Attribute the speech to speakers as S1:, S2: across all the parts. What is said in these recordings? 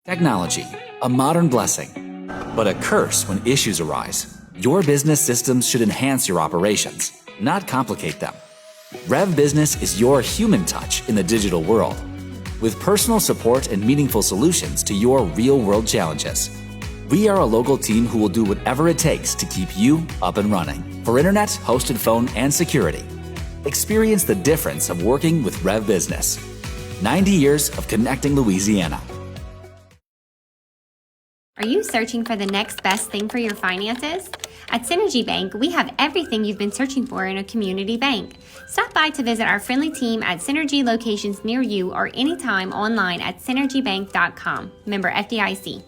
S1: Technology, a modern blessing, but a curse when issues arise. Your business systems should enhance your operations, not complicate them. Rev Business is your human touch in the digital world, with personal support and meaningful solutions to your real-world challenges. We are a local team who will do whatever it takes to keep you up and running for internet, hosted phone, and security. Experience the difference of working with Rev Business. 90 years of connecting Louisiana.
S2: Are you searching for the next best thing for your finances? At Synergy Bank, we have everything you've been searching for in a community bank. Stop by to visit our friendly team at Synergy locations near you or anytime online at synergybank.com. Member FDIC.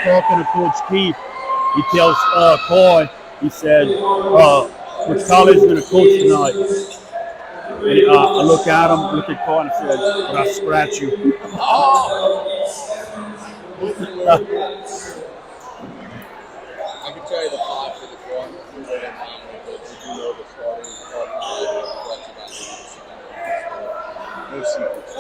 S3: Talking to Coach Keith, he tells Coy, he said, which college is going to coach tonight? And I look at him, look at Coy, and I said, but I scratch you.
S4: I can tell you the five for the one. You know the starting. No secrets.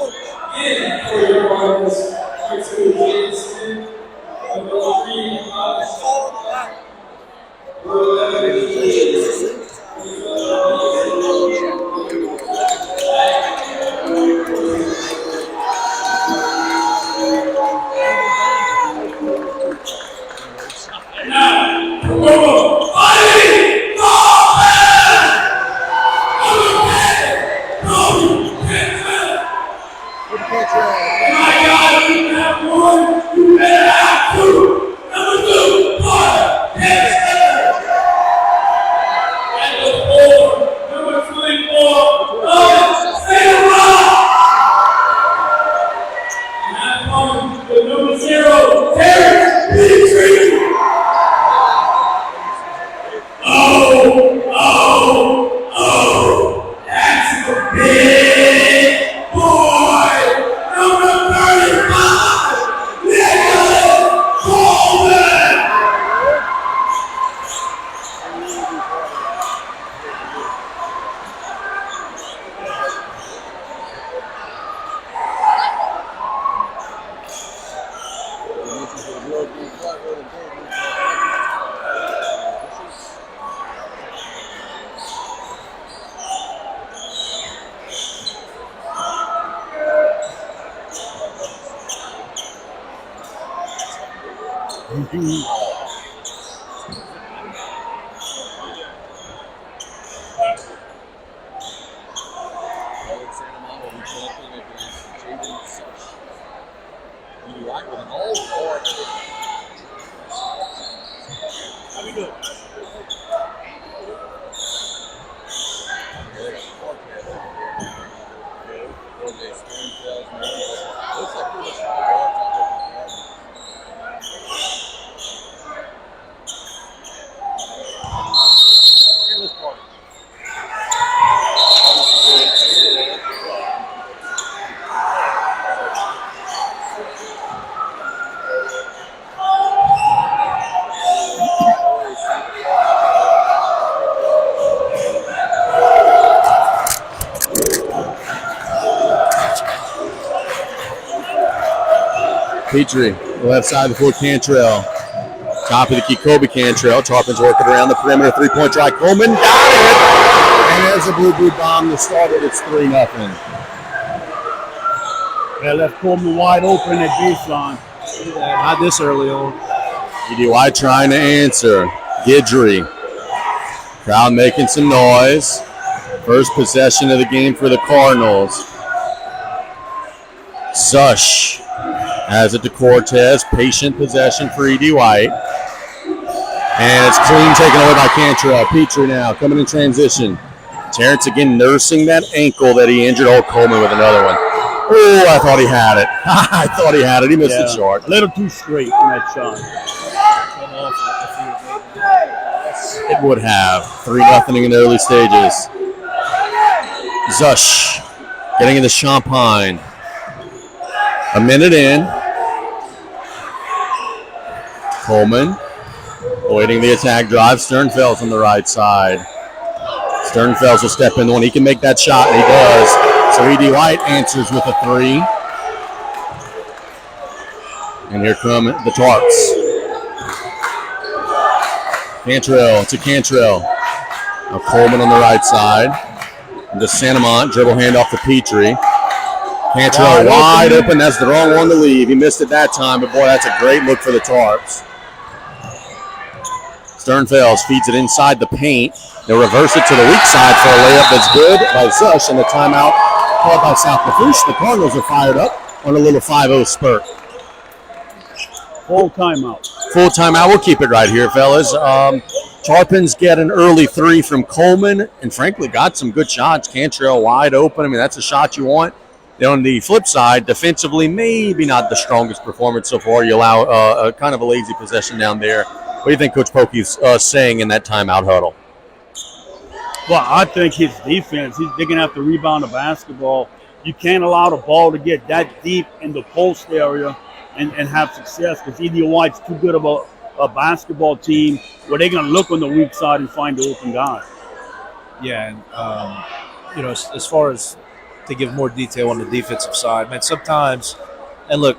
S4: Petrie, left side before Cantrell. Top of the key, Kobe Cantrell. Tarpin's working around the perimeter. Three-point try. Coleman got it! And there's a blue bomb to start it. It's 3-0.
S3: They left Coleman wide open at baseline.
S5: Not this early on.
S4: EDY trying to answer. Guidry. Crowd making some noise. First possession of the game for the Cardinals. Zush has it to Cortez. Patient possession for E.D. White. And it's clean taken away by Cantrell. Petrie now coming in transition. Terrence again nursing that ankle that he injured. Oh, Coleman with another one. Oh, I thought he had it. I thought he had it. He missed it short.
S3: A little too straight in that shot.
S4: It would have. 3-0 in the early stages. Zush getting into Champagne. A minute in. Coleman awaiting the attack drive. Sternfeld's on the right side. Sternfeld will step in the one. He can make that shot, and he does. So E.D. White answers with a 3. And here come the Tarps. Cantrell to Cantrell. Now Coleman on the right side. Into Santamont. Dribble handoff to Petrie. Cantrell wide open. That's the wrong one to leave. He missed it that time, but boy, that's a great look for the Tarps. Sternfels feeds it inside the paint. They'll reverse it to the weak side for a layup that's good by Zush, and the timeout called by South Lafourche. The Cardinals are fired up on a little 5-0 spurt.
S3: Full timeout.
S4: Full timeout. We'll keep it right here, fellas. Tarpons get an early 3 from Coleman, and frankly got some good shots. Cantrell wide open. I mean, that's a shot you want. Then on the flip side, defensively, maybe not the strongest performance so far. You allow a kind of a lazy possession down there. What do you think Coach Pokey's saying in that timeout huddle?
S3: Well, I think his defense, they're going to have to rebound the basketball. You can't allow the ball to get that deep in the post area and have success, because Eddie White's too good of a basketball team where they're going to look on the weak side and find the open guy.
S5: Yeah, and as far as to give more detail on the defensive side, man, sometimes, and look,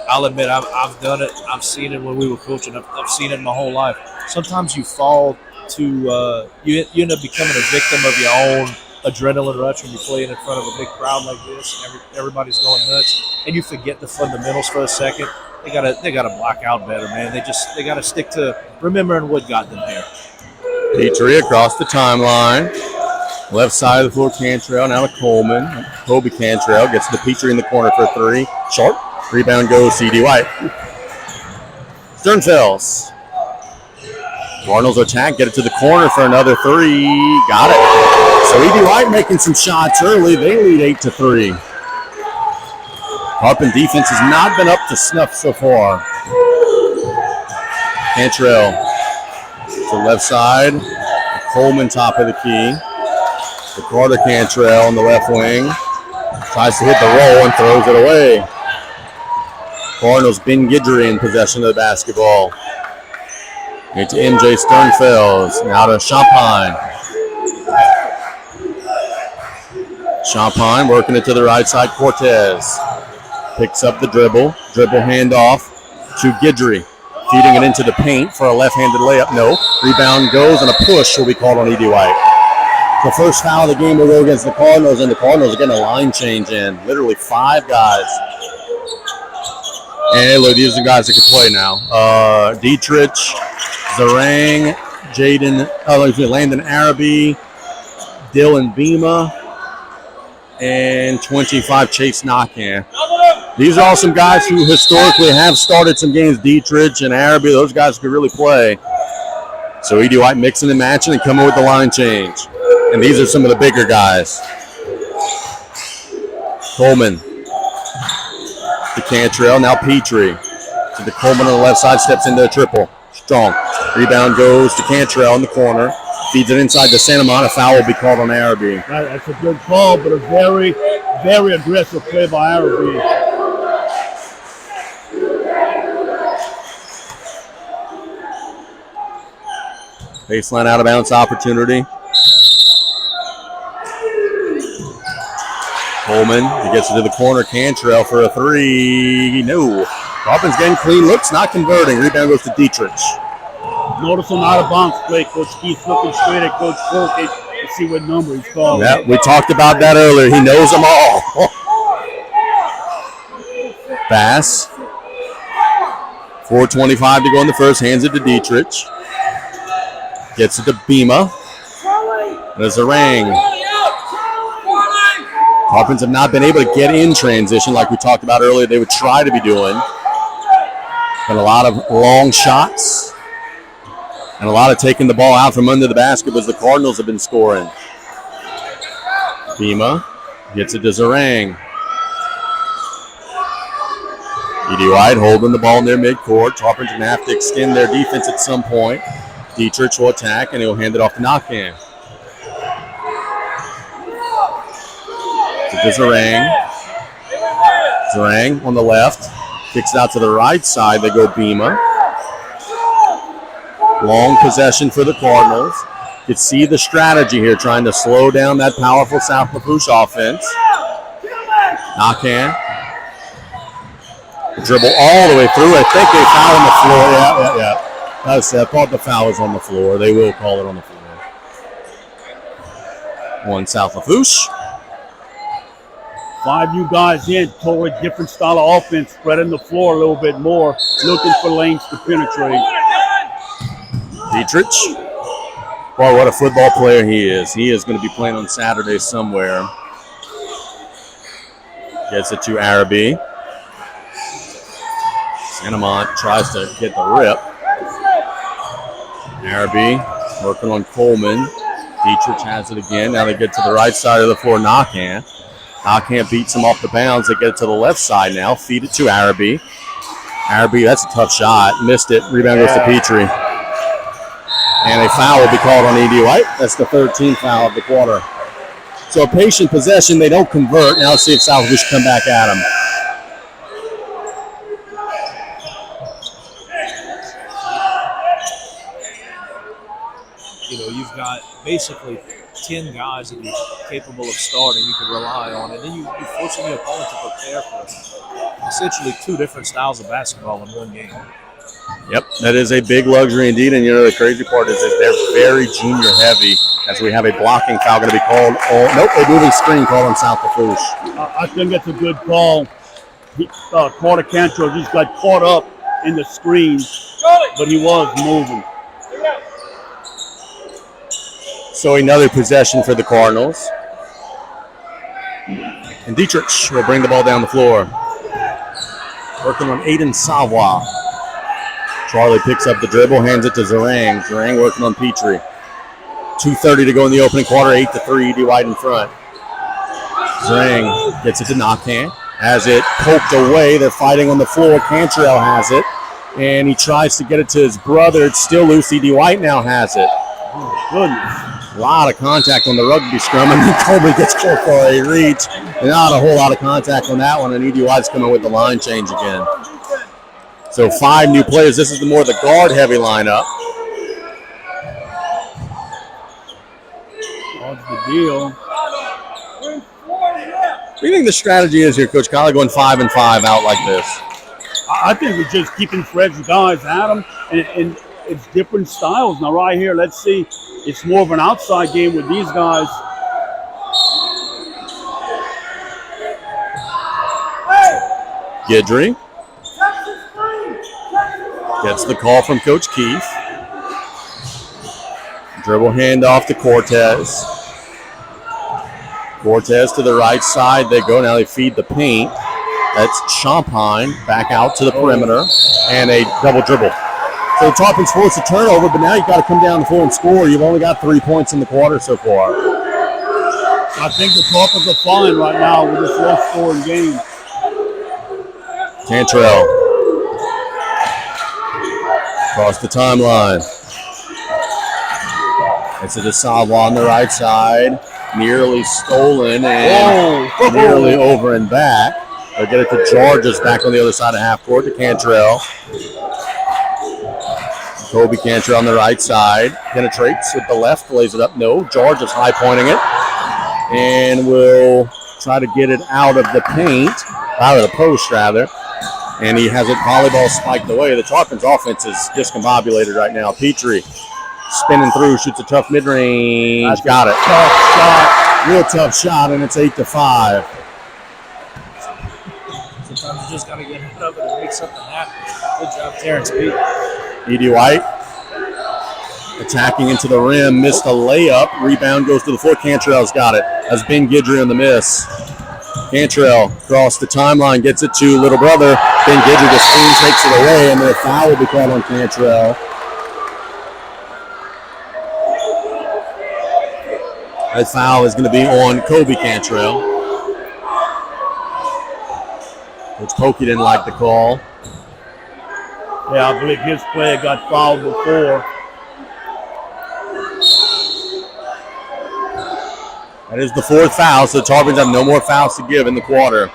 S5: I'll admit I've done it. I've seen it when we were coaching. I've seen it my whole life. Sometimes you fall to you end up becoming a victim of your own adrenaline rush when you're playing in front of a big crowd like this, and everybody's going nuts, and you forget the fundamentals for a second. They gotta block out better, man. They gotta stick to remembering what got them here.
S4: Petrie across the timeline. Left side of the floor, Cantrell, now to Coleman. Kobe Cantrell gets to Petrie in the corner for 3. Short. Rebound goes C.D. White. Sternfels. Cardinals attack, get it to the corner for another 3. Got it. So E.D. White making some shots early. They lead 8-3. Tarpon defense has not been up to snuff so far. Cantrell to the left side. Coleman top of the key. The Carter Cantrell on the left wing. Tries to hit the roll and throws it away. Cardinals Ben Guidry in possession of the basketball. Get to MJ Sternfels. Now to Champagne. Champagne working it to the right side. Cortez picks up the dribble. Dribble handoff to Guidry. Feeding it into the paint for a left-handed layup. No. Rebound goes and a push will be called on E.D. White. The first foul of the game will go against the Cardinals, and the Cardinals are getting a line change in. Literally 5 guys. And look, these are the guys that can play now. Dietrich, Zarang, Landon Araby, Dylan Bima, and 25 Chase Knockan. These are all some guys who historically have started some games. Dietrich and Araby, those guys could really play. So E.D. White mixing and matching and coming with the line change. And these are some of the bigger guys. Coleman to Cantrell, now Petrie. To the Coleman on the left side, steps into a triple. Strong. Rebound goes to Cantrell in the corner. Feeds it inside to Santa Monica. Foul will be called on Araby.
S3: That's a good call, but a very, very aggressive play by Araby.
S4: Baseline out of bounds opportunity. Coleman, he gets it to the corner. Cantrell for a 3. No. Tarpon's getting clean looks, not converting. Rebound goes to Dietrich.
S3: Notice an out of bounds play. Coach Keith looking straight at Coach Fulke to see what number he's calling.
S4: Yeah, we talked about that earlier. He knows them all. Pass. 4:25 to go in the first. Hands it to Dietrich. Gets it to Bima. There's a ring. Tarpons have not been able to get in transition like we talked about earlier. They would try to be doing. Been a lot of long shots and a lot of taking the ball out from under the basket as the Cardinals have been scoring. Bima gets it to Zarang. E.D. White holding the ball near midcourt. Tarpons going to have to extend their defense at some point. Dietrich will attack, and he'll hand it off to Knockan. To Zarang. Zarang on the left. Kicks it out to the right side. They go Bima. Long possession for the Cardinals. You can see the strategy here, trying to slow down that powerful South Lafourche offense. Knockan. Dribble all the way through. I think they foul on the floor. Yeah. I thought the foul was on the floor. They will call it on the floor. One South Lafourche.
S3: 5 new guys in, totally different style of offense, spreading the floor a little bit more, looking for lanes to penetrate.
S4: Dietrich. Boy, what a football player he is. He is going to be playing on Saturday somewhere. Gets it to Arabi. Santamont tries to get the rip. Arabi working on Coleman. Dietrich has it again. Now they get to the right side of the floor. Knockhand. Knockhand beats him off the bounds. They get it to the left side now. Feed it to Arabi. Arabi, that's a tough shot. Missed it. Rebound goes to Petrie. And a foul will be called on E.D. White. That's the 13th foul of the quarter. So a patient possession. They don't convert. Now let's see if South Lafourche come back at him.
S5: You know, you've got basically 10 guys that you're capable of starting you can rely on, and then you're forcing the opponent to prepare for essentially 2 different styles of basketball in one game.
S4: Yep, that is a big luxury indeed, and you know the crazy part is that they're very junior heavy as we have a blocking foul going to be called. A moving screen called on South Lafourche.
S3: I think that's a good call. Carter Cantrell just got caught up in the screen, but he was moving.
S4: So another possession for the Cardinals. And Dietrich will bring the ball down the floor. Working on Aiden Savoy. Charlie picks up the dribble, hands it to Zerang. Zerang working on Petrie. 2:30 to go in the opening quarter, 8-3, E.D. White in front. Zerang gets it to Knockhand. Has it poked away. They're fighting on the floor. Cantrell has it. And he tries to get it to his brother. It's still loose. E.D. White now has it.
S3: Oh, goodness.
S4: A lot of contact on the rugby scrum, and then Colby gets called for a reach. Not a whole lot of contact on that one, and E.D. White's coming with the line change again. So 5 new players. This is the more the guard-heavy lineup.
S3: What's the deal?
S4: What do you think the strategy is here, Coach Collie, going 5 and 5 out like this?
S3: I think we're just keeping fresh guys at them, and it's different styles. Now, right here, let's see. It's more of an outside game with these guys.
S4: Guidry gets the call from Coach Keefe. Dribble handoff to Cortez. Cortez to the right side. They go. Now they feed the paint. That's Champagne back out to the perimeter. And a double dribble. So Tarpon's forced a turnover, but now you've got to come down the floor and score. You've only got 3 points in the quarter so far.
S3: I think the Tarpons are fine right now with this low-scoring game.
S4: Cantrell across the timeline. It's a DeSalvo on the right side. Nearly stolen and nearly over and back. They'll get it to Georges back on the other side of half court to Cantrell. Kobe Cantrell on the right side. Penetrates with the left, lays it up. No, Georges high pointing it. And will try to get it out of the paint, out of the post rather. And he has it volleyball spiked away. The Tarpons offense is discombobulated right now. Petrie spinning through, shoots a tough mid-range. Got it.
S3: Tough shot.
S4: Real tough shot, and it's 8-5.
S5: Sometimes you just got to get out of it and make something happen. Good job, Terrence Pete.
S4: E.D. White attacking into the rim, missed a layup. Rebound goes to the floor. Cantrell's got it. That's Ben Guidry on the miss. Cantrell across the timeline, gets it to little brother. Ben Guidry, the screen takes it away, and the foul will be called on Cantrell. That foul is going to be on Kobe Cantrell. Coach Pokey didn't like the call.
S3: Yeah, I believe his player got fouled before.
S4: That is the 4th foul, so the Tarpons have no more fouls to give in the quarter.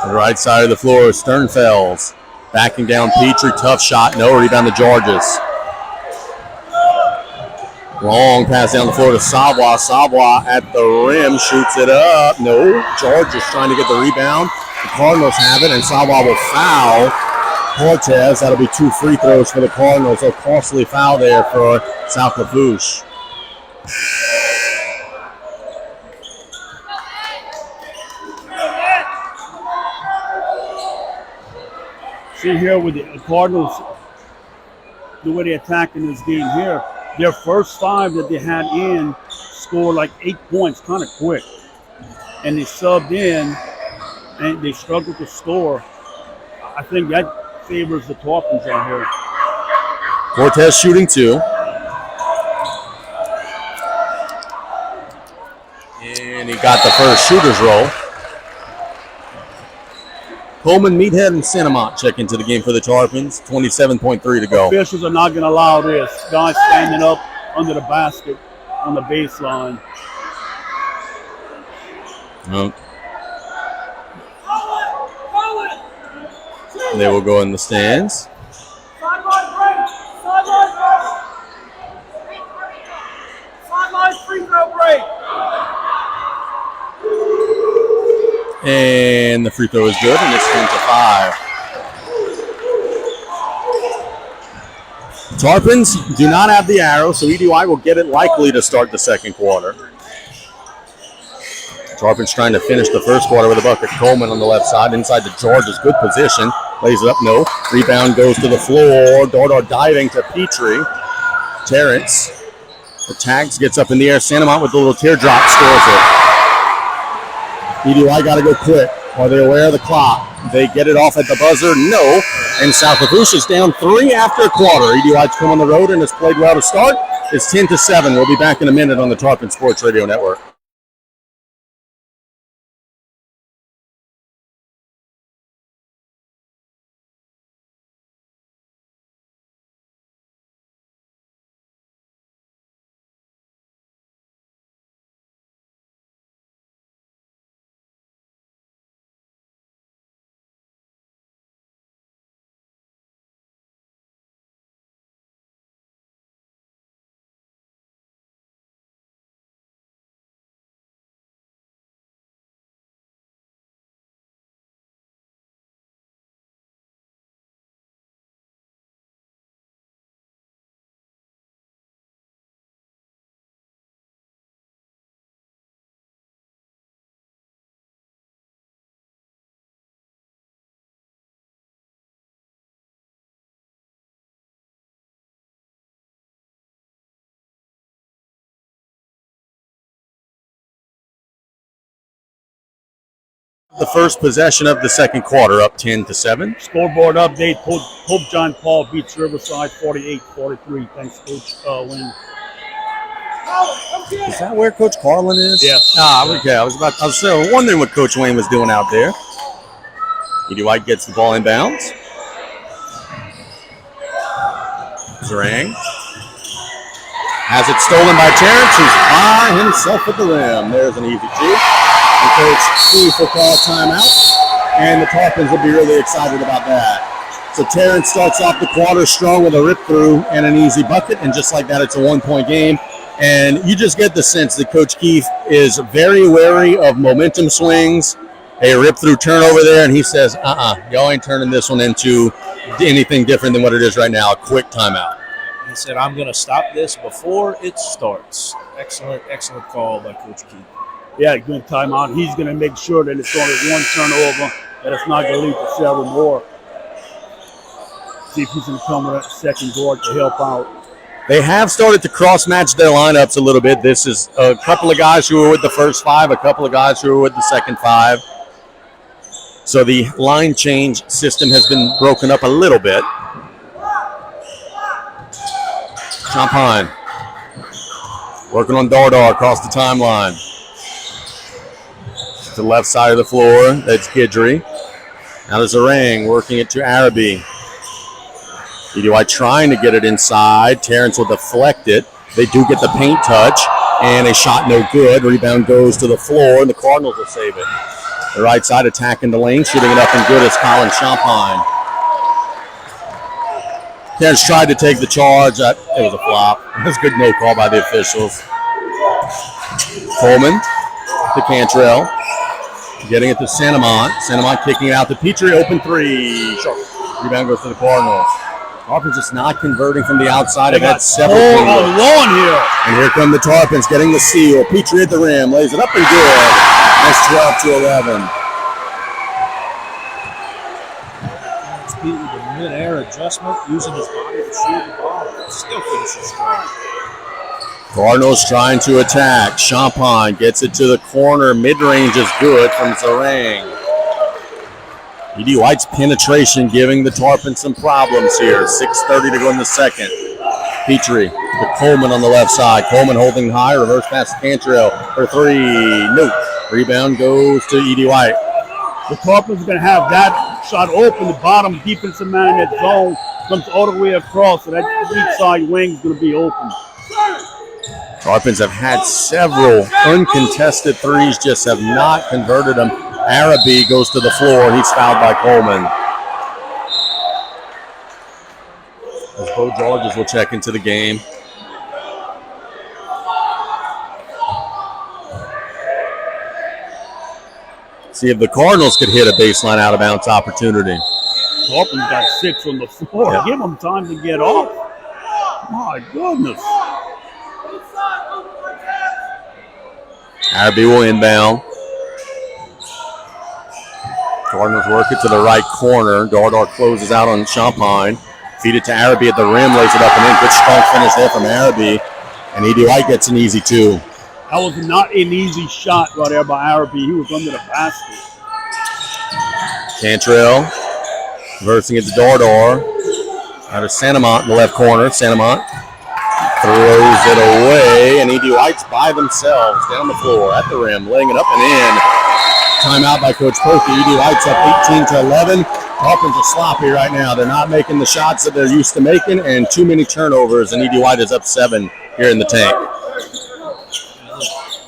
S4: On the right side of the floor, Sternfels backing down Petrie. Tough shot, no. Rebound to Georges. Long pass down the floor to Savoy. Savoy at the rim, shoots it up. No, Georges trying to get the rebound. The Cardinals have it, and Savoy will foul Cortez. That'll be 2 free throws for the Cardinals. A costly foul there for South Lafourche.
S3: See here with the Cardinals, the way they're attacking this game here, their first 5 that they had in scored like 8 points kind of quick. And they subbed in, and they struggled to score. I think that favors the Tarpons on here.
S4: Cortez shooting 2. And he got the first shooter's roll. Coleman, Meathead, and Cinnamont check into the game for the Tarpons. 27.3 to go.
S3: Officials are not going to allow this. Guys standing up under the basket on the baseline.
S4: No. They will go in the stands.
S6: Sideline free throw break.
S4: And the free throw is good, and it's 10-5. Tarpons do not have the arrow, so EDY will get it likely to start the second quarter. Tarpons trying to finish the first quarter with a bucket. Coleman on the left side, inside to George's good position. Lays it up, no. Rebound goes to the floor. Dordar diving to Petrie. Terrence. The tags, gets up in the air. Santamont with a little teardrop, scores it. EDY got to go quick. Are they aware of the clock? They get it off at the buzzer? No. And South Lafourche is down 3 after a quarter. EDY's come on the road and has played well to start. It's 10-7. We'll be back in a minute on the Tarpon Sports Radio Network. The first possession of the second quarter, up 10-7.
S3: Scoreboard update, Pope John Paul beats Riverside 48-43. Thanks, Coach Wing.
S4: Is that where Coach Carlin is?
S3: Yes.
S4: Okay. I was wondering what Coach Wayne was doing out there. ED White gets the ball in bounds. Zarang has it stolen by Terrence, who's by himself at the rim. There's an easy two. And Coach Keith will call a timeout, and the Tarpons will be really excited about that. So Terrence starts off the quarter strong with a rip-through and an easy bucket, and just like that, it's a one-point game. And you just get the sense that Coach Keith is very wary of momentum swings, a rip-through turnover there, and he says, y'all ain't turning this one into anything different than what it is right now, a quick timeout.
S5: He said, I'm going to stop this before it starts. Excellent call by Coach Keith.
S3: Yeah, good timeout. He's going to make sure that it's only one turnover, that it's not going to lead to several more. See if he's going to come with a second guard to help out.
S4: They have started to cross-match their lineups a little bit. This is a couple of guys who were with the first five, a couple of guys who were with the second five. So the line change system has been broken up a little bit. Champagne working on Dardar across the timeline. To the left side of the floor, that's Guidry. Now there's Zarang working it to Arabi. EDY trying to get it inside. Terrence will deflect it. They do get the paint touch, and a shot no good. Rebound goes to the floor, and the Cardinals will save it. The right side attacking the lane, shooting it up and good is Colin Champagne. Terrence tried to take the charge. It was a flop. It was a good no call by the officials. Coleman to Cantrell. Getting it to Santamont. Santamont kicking it out to Petrie. Open three. Sharp. Rebound goes to the Cardinals. Tarpons just not converting from the outside. They've had several.
S3: Alone here.
S4: And here come the Tarpons getting the steal. Petrie at the rim. Lays it up and good. That's 12-11.
S5: Pete with a mid-air adjustment, using his body to shoot the ball. Still finishes strong.
S4: Cardinals trying to attack. Champagne gets it to the corner. Mid-range is good from Zarang. E.D. White's penetration giving the Tarpons some problems here. 6:30 to go in the second. Petrie to Coleman on the left side. Coleman holding high. Reverse pass to Cantrell for three. No. Rebound goes to E.D. White.
S3: The Tarpons are going to have that shot open. The bottom defensive man in that zone comes all the way across, so that weak side wing is going to be open.
S4: Tarpons have had several uncontested threes, just have not converted them. Arabi goes to the floor, and he's fouled by Coleman. As Bo Georges will check into the game. See if the Cardinals could hit a baseline out-of-bounds opportunity.
S3: Tarpons got 6 on the floor.
S4: Yep.
S3: Give them time to get off. My goodness.
S4: Arabi will inbound. Cardinals work it to the right corner. Dardar closes out on Champagne. Feed it to Arabi at the rim, lays it up and in. Good strong finish there from Arabi. And E.D. White gets an easy 2.
S3: That was not an easy shot right there by Arabi. He was under the basket.
S4: Cantrell reversing it to Dardar. Out of Santamont in the left corner. Santamont throws it away, and E.D. White's by themselves down the floor at the rim, laying it up and in. Timeout by Coach Pokey. E.D. White's up 18-11. Tarpons are sloppy right now. They're not making the shots that they're used to making, and too many turnovers, and E.D. White is up 7 here in the tank.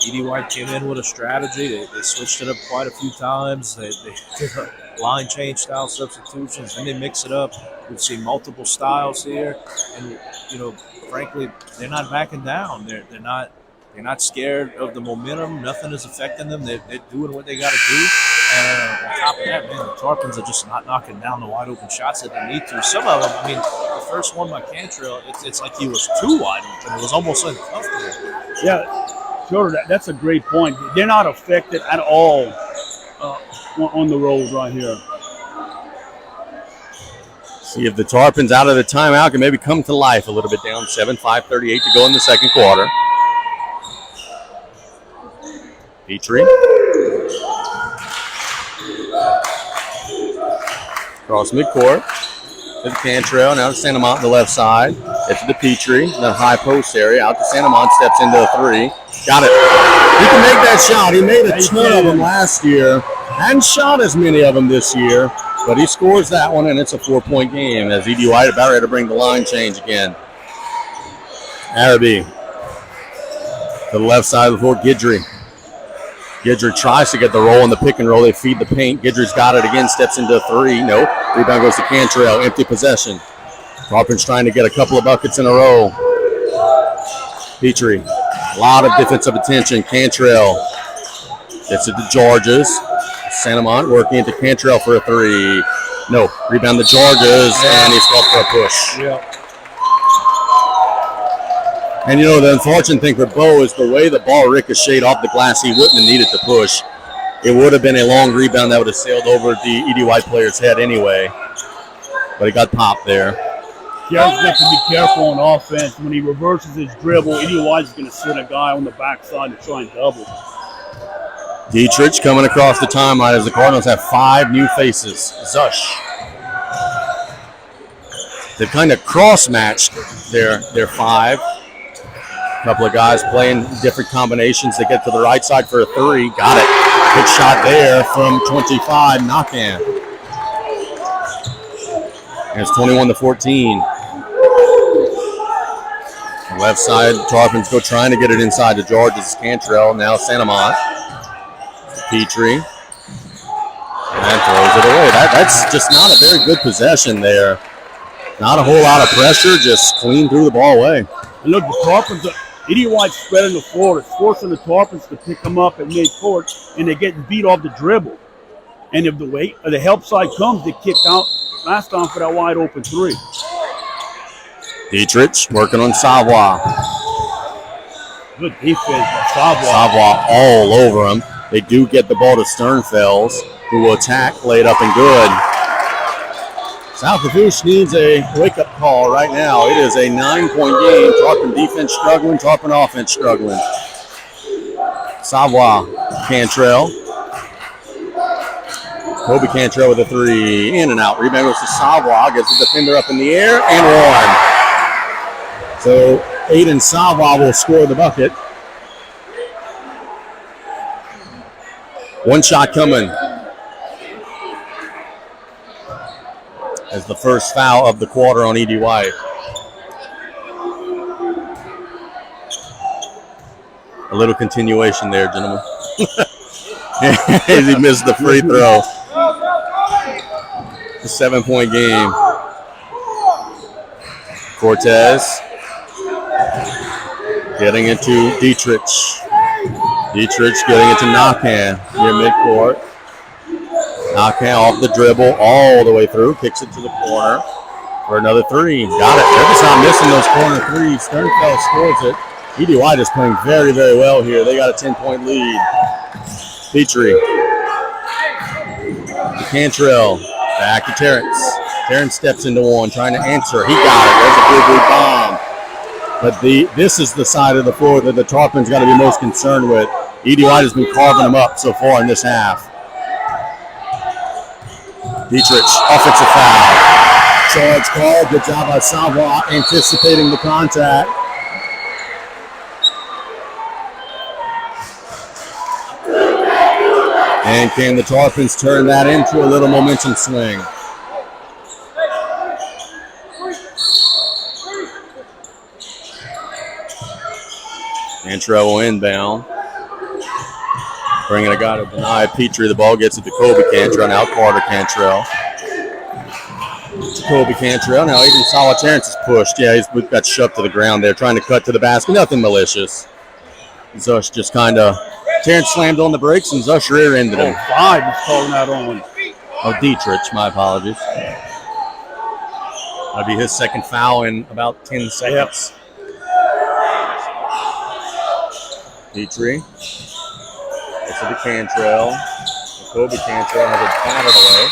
S5: E.D. White came in with a strategy. They switched it up quite a few times. They did line change style substitutions, and they mix it up. We've seen multiple styles here, and frankly, they're not backing down. They're not scared of the momentum. Nothing is affecting them. They're doing what they got to do. And on top of that, man, the Tarpons are just not knocking down the wide open shots that they need to. Some of them, I mean, the first one by Cantrell, it's like he was too wide open. It was almost uncomfortable.
S3: Yeah, sure. That's a great point. They're not affected at all on the road right here.
S4: See if the Tarpons out of the timeout can maybe come to life a little bit down 7, 5:38 to go in the second quarter. Petrie. Across midcourt. To the Cantrell, now to Santamont on the left side. It's to the Petrie, the high post area. Out to Santamont, steps into a 3. Got it. He can make that shot. He made a ton of them last year. Hadn't shot as many of them this year, but he scores that one, and it's a 4-point game as E.D. White about ready to bring the line change again. Arabi to the left side of the floor, Guidry. Guidry tries to get the roll in the pick and roll. They feed the paint. Guidry's got it again, steps into a 3. Nope. Rebound goes to Cantrell. Empty possession. Tarpons trying to get a couple of buckets in a row. Petrie. A lot of defensive attention. Cantrell gets it to Georges. Santamont working into Cantrell for a 3. No. Rebound to Georges, and he's called for a push.
S3: Yeah.
S4: And, the unfortunate thing for Bo is the way the ball ricocheted off the glass, he wouldn't have needed to push. It would have been a long rebound that would have sailed over the E.D. White player's head anyway. But he got popped there.
S3: Jarrett's got to be careful on offense. When he reverses his dribble, E.D. White's going to sit a guy on the backside to try and double.
S4: Dietrich coming across the timeline as the Cardinals have 5 new faces. Zush. They've kind of cross-matched their 5. Couple of guys playing different combinations. They get to the right side for a 3. Got it. Good shot there from 25. Knock-in. And it's 21-14. Left side, Tarpons go trying to get it inside to Georges. Cantrell. Now Santamont. Petrie. And throws it away. That's just not a very good possession there. Not a whole lot of pressure. Just clean through the ball away.
S3: And look, the Tarpons are E.D. White spreading the floor. It's forcing the Tarpons to pick them up at mid-court, and they're getting beat off the dribble. And if the help side comes, they kick out last time for that wide open 3.
S4: Dietrich working on Savoie.
S3: Good defense by Savoie.
S4: Savoie all over him. They do get the ball to Sternfels, who will attack, lay it up and good. South Lafourche needs a wake-up call right now. It is a 9-point game. Tarpon defense struggling, Tarpon offense struggling. Savoie, Cantrell. Kobe Cantrell with a 3, in and out. Rebound goes to Savoie, gets the defender up in the air, and 1. So Aiden Savoie will score the bucket. One shot coming. As the first foul of the quarter on E.D. White. A little continuation there, gentlemen. As he missed the free throw. A 7-point game. Cortez getting into Dietrich. Dietrich getting into Nakan near midcourt. Nakan off the dribble all the way through. Kicks it to the corner for another 3. Got it. They're just not missing those corner 3s. Sternfeld scores it. E.D. White is playing very, very well here. They got a 10-point lead. Petrie. To Cantrell. Back to Terrence. Terrence steps into one, trying to answer. He got it. There's a big bomb. But this is the side of the floor that the Tarpon's got to be most concerned with. E.D. White has been carving them up so far in this half. Dietrich, offensive foul. Charge called. Good job by Savoie anticipating the contact. And can the Tarpons turn that into a little momentum swing? Cantrell inbound. Bringing a guy to deny Petrie. The ball gets it to Kobe Cantrell. Now Carter Cantrell. To Kobe Cantrell. Now Aiden Savoie Terrence is pushed. Yeah, he's got shoved to the ground there, trying to cut to the basket. Nothing malicious. Zush just kind of... Terrence slammed on the brakes, and Zush rear-ended him.
S3: 5 is calling out on him.
S4: Oh, Dietrich. My apologies. That'll be his second foul in about 10 seconds. Petrie. It's to Cantrell. Kobe Cantrell has it batted away.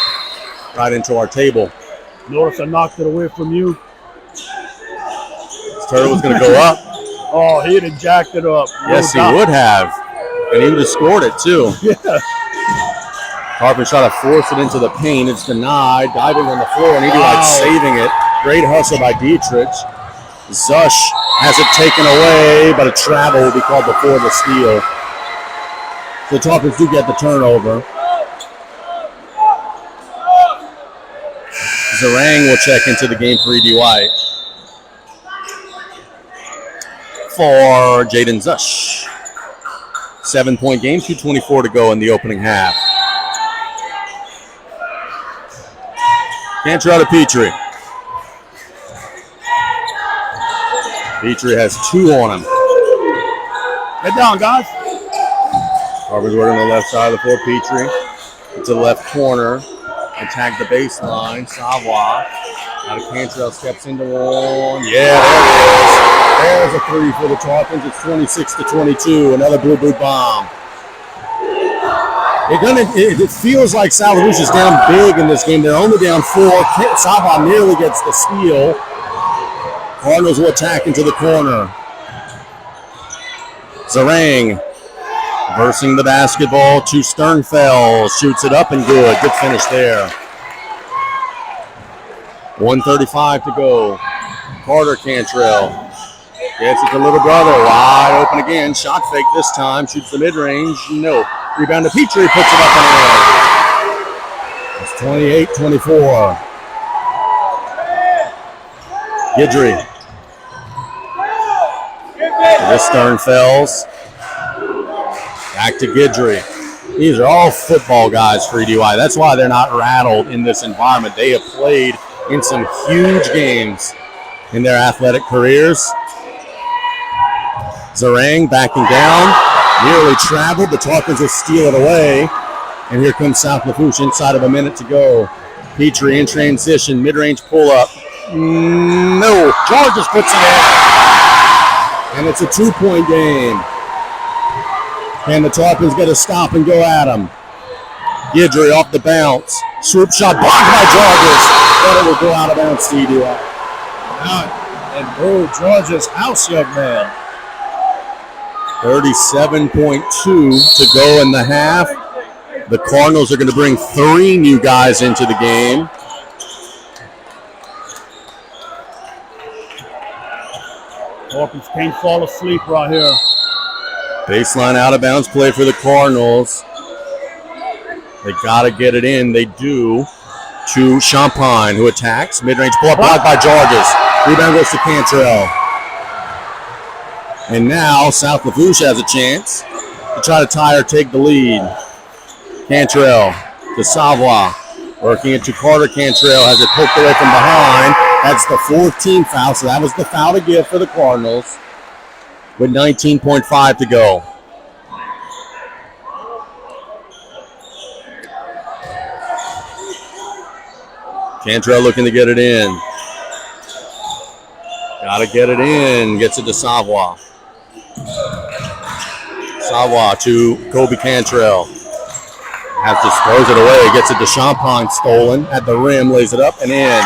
S4: Right into our table.
S3: Notice I knocked it away from you.
S4: This turtle was going to go up.
S3: Oh, he'd have jacked it up.
S4: Yes, he would have. And he would have scored it, too.
S3: Yeah.
S4: Tarpon trying to force it into the paint. It's denied. Diving on the floor, and E.D. White saving it. Great hustle by Dietrich. Zush has it taken away, but a travel will be called before the steal. So the Tarpons do get the turnover. Zarang will check into the game for E.D. White. For Jaden Zush. 7-point game, 2:24 to go in the opening half. Cantrell to Petrie. Petrie has 2 on him.
S3: Get down, guys.
S4: Harvard's working on the left side of the floor. Petrie to the left corner. Attack the baseline. Savoie. Now Cantrell steps into one. Yeah, there it is. There's a 3 for the Tarpons. It's 26-22. Another blue bomb. It feels like South Lafourche is down big in this game. They're only down 4. Savoie nearly gets the steal. Cardinals will attack into the corner. Zarang versing the basketball to Sternfeld. Shoots it up and good. Good finish there. 1:35 to go. Carter Cantrell gets it to little brother. Wide open again. Shot fake this time. Shoots the mid-range. No. Rebound to Petrie. Puts it up and in. It's 28-24. Guidry. This Sternfelds. Back to Guidry. These are all football guys for E.D. White. That's why they're not rattled in this environment. They have played in some huge games in their athletic careers. Zarang backing down. Nearly traveled. The Tarpons will steal it away. And here comes South Lafourche inside of a minute to go. Petrie in transition. Mid-range pull-up. No. Georges puts it in. And it's a 2-point game. And the Tarpons get a stop and go at him. Guidry off the bounce. Swoop shot blocked by Georges. but it will go out of bounds to EDY.
S5: And Bo George's house, young man.
S4: 37.2 to go in the half. The Cardinals are going to bring 3 new guys into the game.
S3: Hawkins can't fall asleep right here.
S4: Baseline out of bounds play for the Cardinals. They got to get it in. They do. To Champagne, who attacks. Mid-range pull-up blocked by Georges. Rebound goes to Cantrell. And now South Lafourche has a chance to try to tie or take the lead. Cantrell to Savoie. Working it to Carter. Cantrell has it poked away from behind. That's the 14th foul, so that was the foul to give for the Cardinals with 19.5 to go. Cantrell looking to get it in. Got to get it in. Gets it to Savoie. Savoie to Kobe Cantrell. Has to throws it away. Gets it to Champagne. Stolen at the rim. Lays it up and in.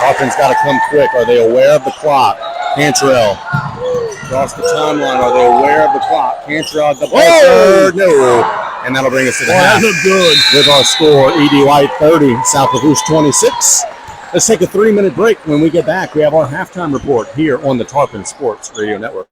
S4: Offense got to come quick. Are they aware of the clock? Cantrell. Across the timeline. Are they aware of the clock? Cantrell at the buzzer. No. And that'll bring us to the half.
S3: That looked good.
S4: With our score, EDY 30, South Lafourche 26. Let's take a 3-minute break. When we get back, we have our halftime report here on the Tarpon Sports Radio Network.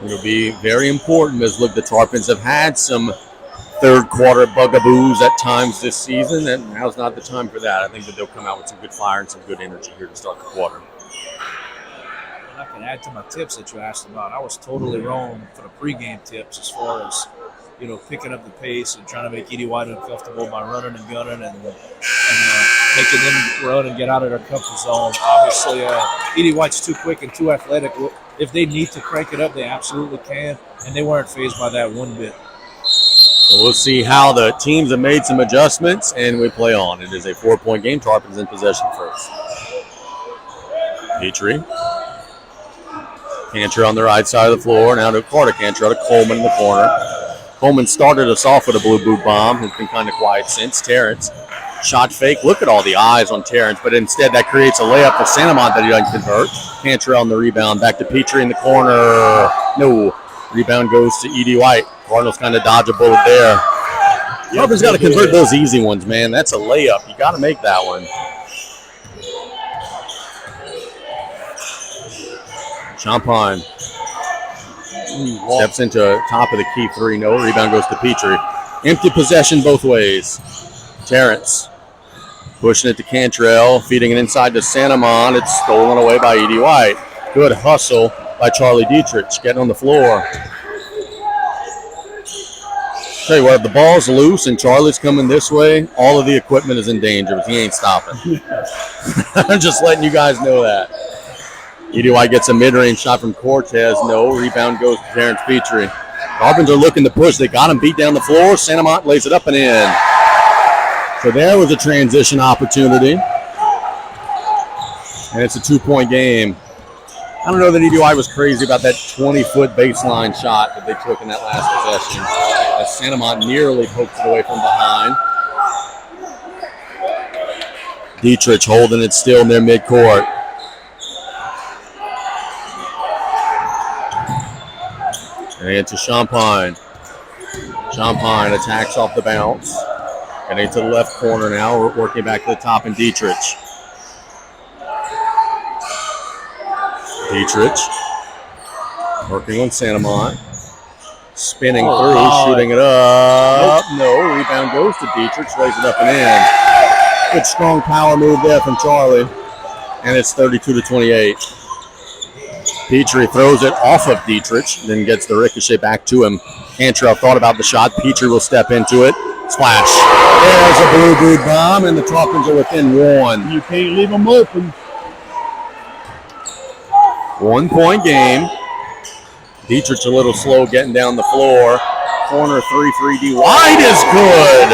S4: It'll be very important as look, the Tarpons have had some third quarter bugaboos at times this season, and now's not the time for that. I think that they'll come out with some good fire and some good energy here to start the quarter.
S5: And I can add to my tips that you asked about. I was totally wrong for the pregame tips as far as, picking up the pace and trying to make Edie White uncomfortable by running and gunning and making them run and get out of their comfort zone. Obviously, Edie White's too quick and too athletic. If they need to crank it up, they absolutely can, and they weren't fazed by that one bit.
S4: So we'll see how the teams have made some adjustments, and we play on. It is a 4-point game. Tarpons in possession first. Petrie. Cantor on the right side of the floor. Now to Carter Cantor out of Coleman in the corner. Coleman started us off with a blue boot bomb. Has been kind of quiet since. Terrence. Shot fake. Look at all the eyes on Terrence, but instead that creates a layup for Santamont that he doesn't convert. Cantor on the rebound. Back to Petrie in the corner. No. Rebound goes to Edie White. Cardinals kind of dodge a bullet there. Tarpons got to convert those easy ones, man. That's a layup. You got to make that one. Champagne steps into top of the key three. No. Rebound goes to Petrie. Empty possession both ways. Terrence pushing it to Cantrell, feeding it inside to Santamon. It's stolen away by Edie White. Good hustle by Charlie Dietrich, getting on the floor. Tell you what, if the ball's loose and Charlie's coming this way, all of the equipment is in danger, but he ain't stopping. I'm just letting you guys know that. Edie White gets a mid-range shot from Cortez. No. Rebound goes to Terrence Petrie. Tarpons are looking to push. They got him beat down the floor. Santamont lays it up and in. So there was a transition opportunity. And it's a 2-point game. I don't know that Edie White was crazy about that 20-foot baseline shot that they took in that last possession. As Santamont nearly poked it away from behind. Dietrich holding it still near midcourt. And into Champagne. Champagne attacks off the bounce. And into the left corner now. We're working back to the top in Dietrich. Dietrich working on Santamont. Spinning through, shooting it up. No, rebound goes to Dietrich, lays it up and in. Good strong power move there from Charlie. And it's 32-28. Petrie throws it off of Dietrich, then gets the ricochet back to him. Cantrell thought about the shot. Petrie will step into it. Splash. There's a blue boot bomb, and the Tarpons are within one.
S3: You can't leave them open.
S4: 1-point game. Dietrich a little slow getting down the floor. Corner 3 for Edie White is good.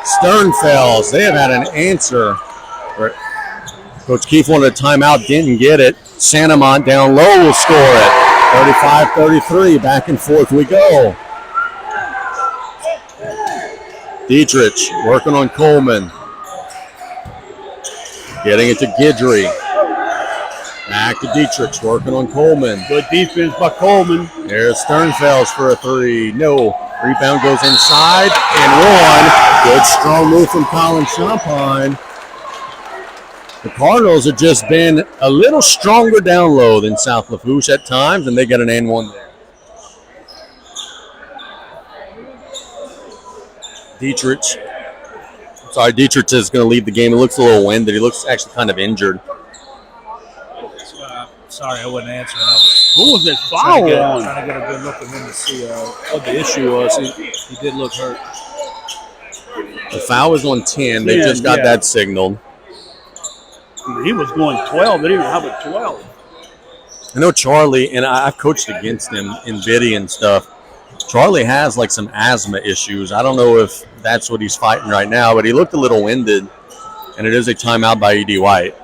S4: Sternfels, they have had an answer. Coach Keefe wanted a timeout, didn't get it. Santamont down low will score it. 35-33, back and forth we go. Dietrich working on Coleman. Getting it to Guidry. Back to Dietrich, working on Coleman.
S3: Good defense by Coleman.
S4: There's Sternfels for a three. No. Rebound goes inside and one. Good strong move from Colin Champagne. The Cardinals have just been a little stronger down low than South Lafourche at times, and they got an and one there. Dietrich is going to leave the game. He looks a little winded. He looks actually kind of injured.
S5: Sorry, I wasn't answering.
S3: Who was that foul on?
S5: Trying to get a good look at him to see what the issue was. He did look hurt.
S4: The foul was on 10. They just got that signaled.
S3: He was going 12. They didn't even have a 12.
S4: I know Charlie, and I've coached against him in Biddy and stuff. Charlie has like some asthma issues. I don't know if that's what he's fighting right now, but he looked a little winded, and it is a timeout by Edie White.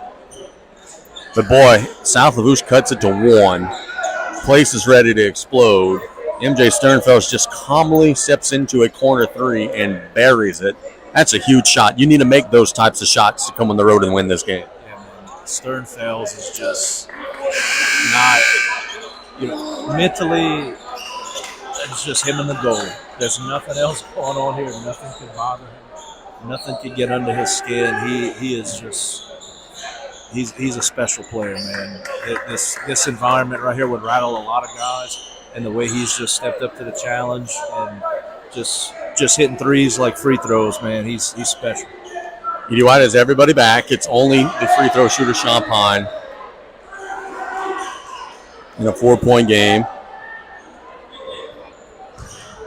S4: But boy, South Lafourche cuts it to one. Place is ready to explode. MJ Sternfels just calmly steps into a corner three and buries it. That's a huge shot. You need to make those types of shots to come on the road and win this game.
S5: Yeah, man. Sternfels is just not, mentally, it's just him and the goal. There's nothing else going on here. Nothing can bother him. Nothing can get under his skin. He is just he's a special player, man. This environment right here would rattle a lot of guys, and the way he's just stepped up to the challenge and just hitting threes like free throws, man. He's special.
S4: E.D. White has everybody back. It's only the free throw shooter Champagne in a 4-point game.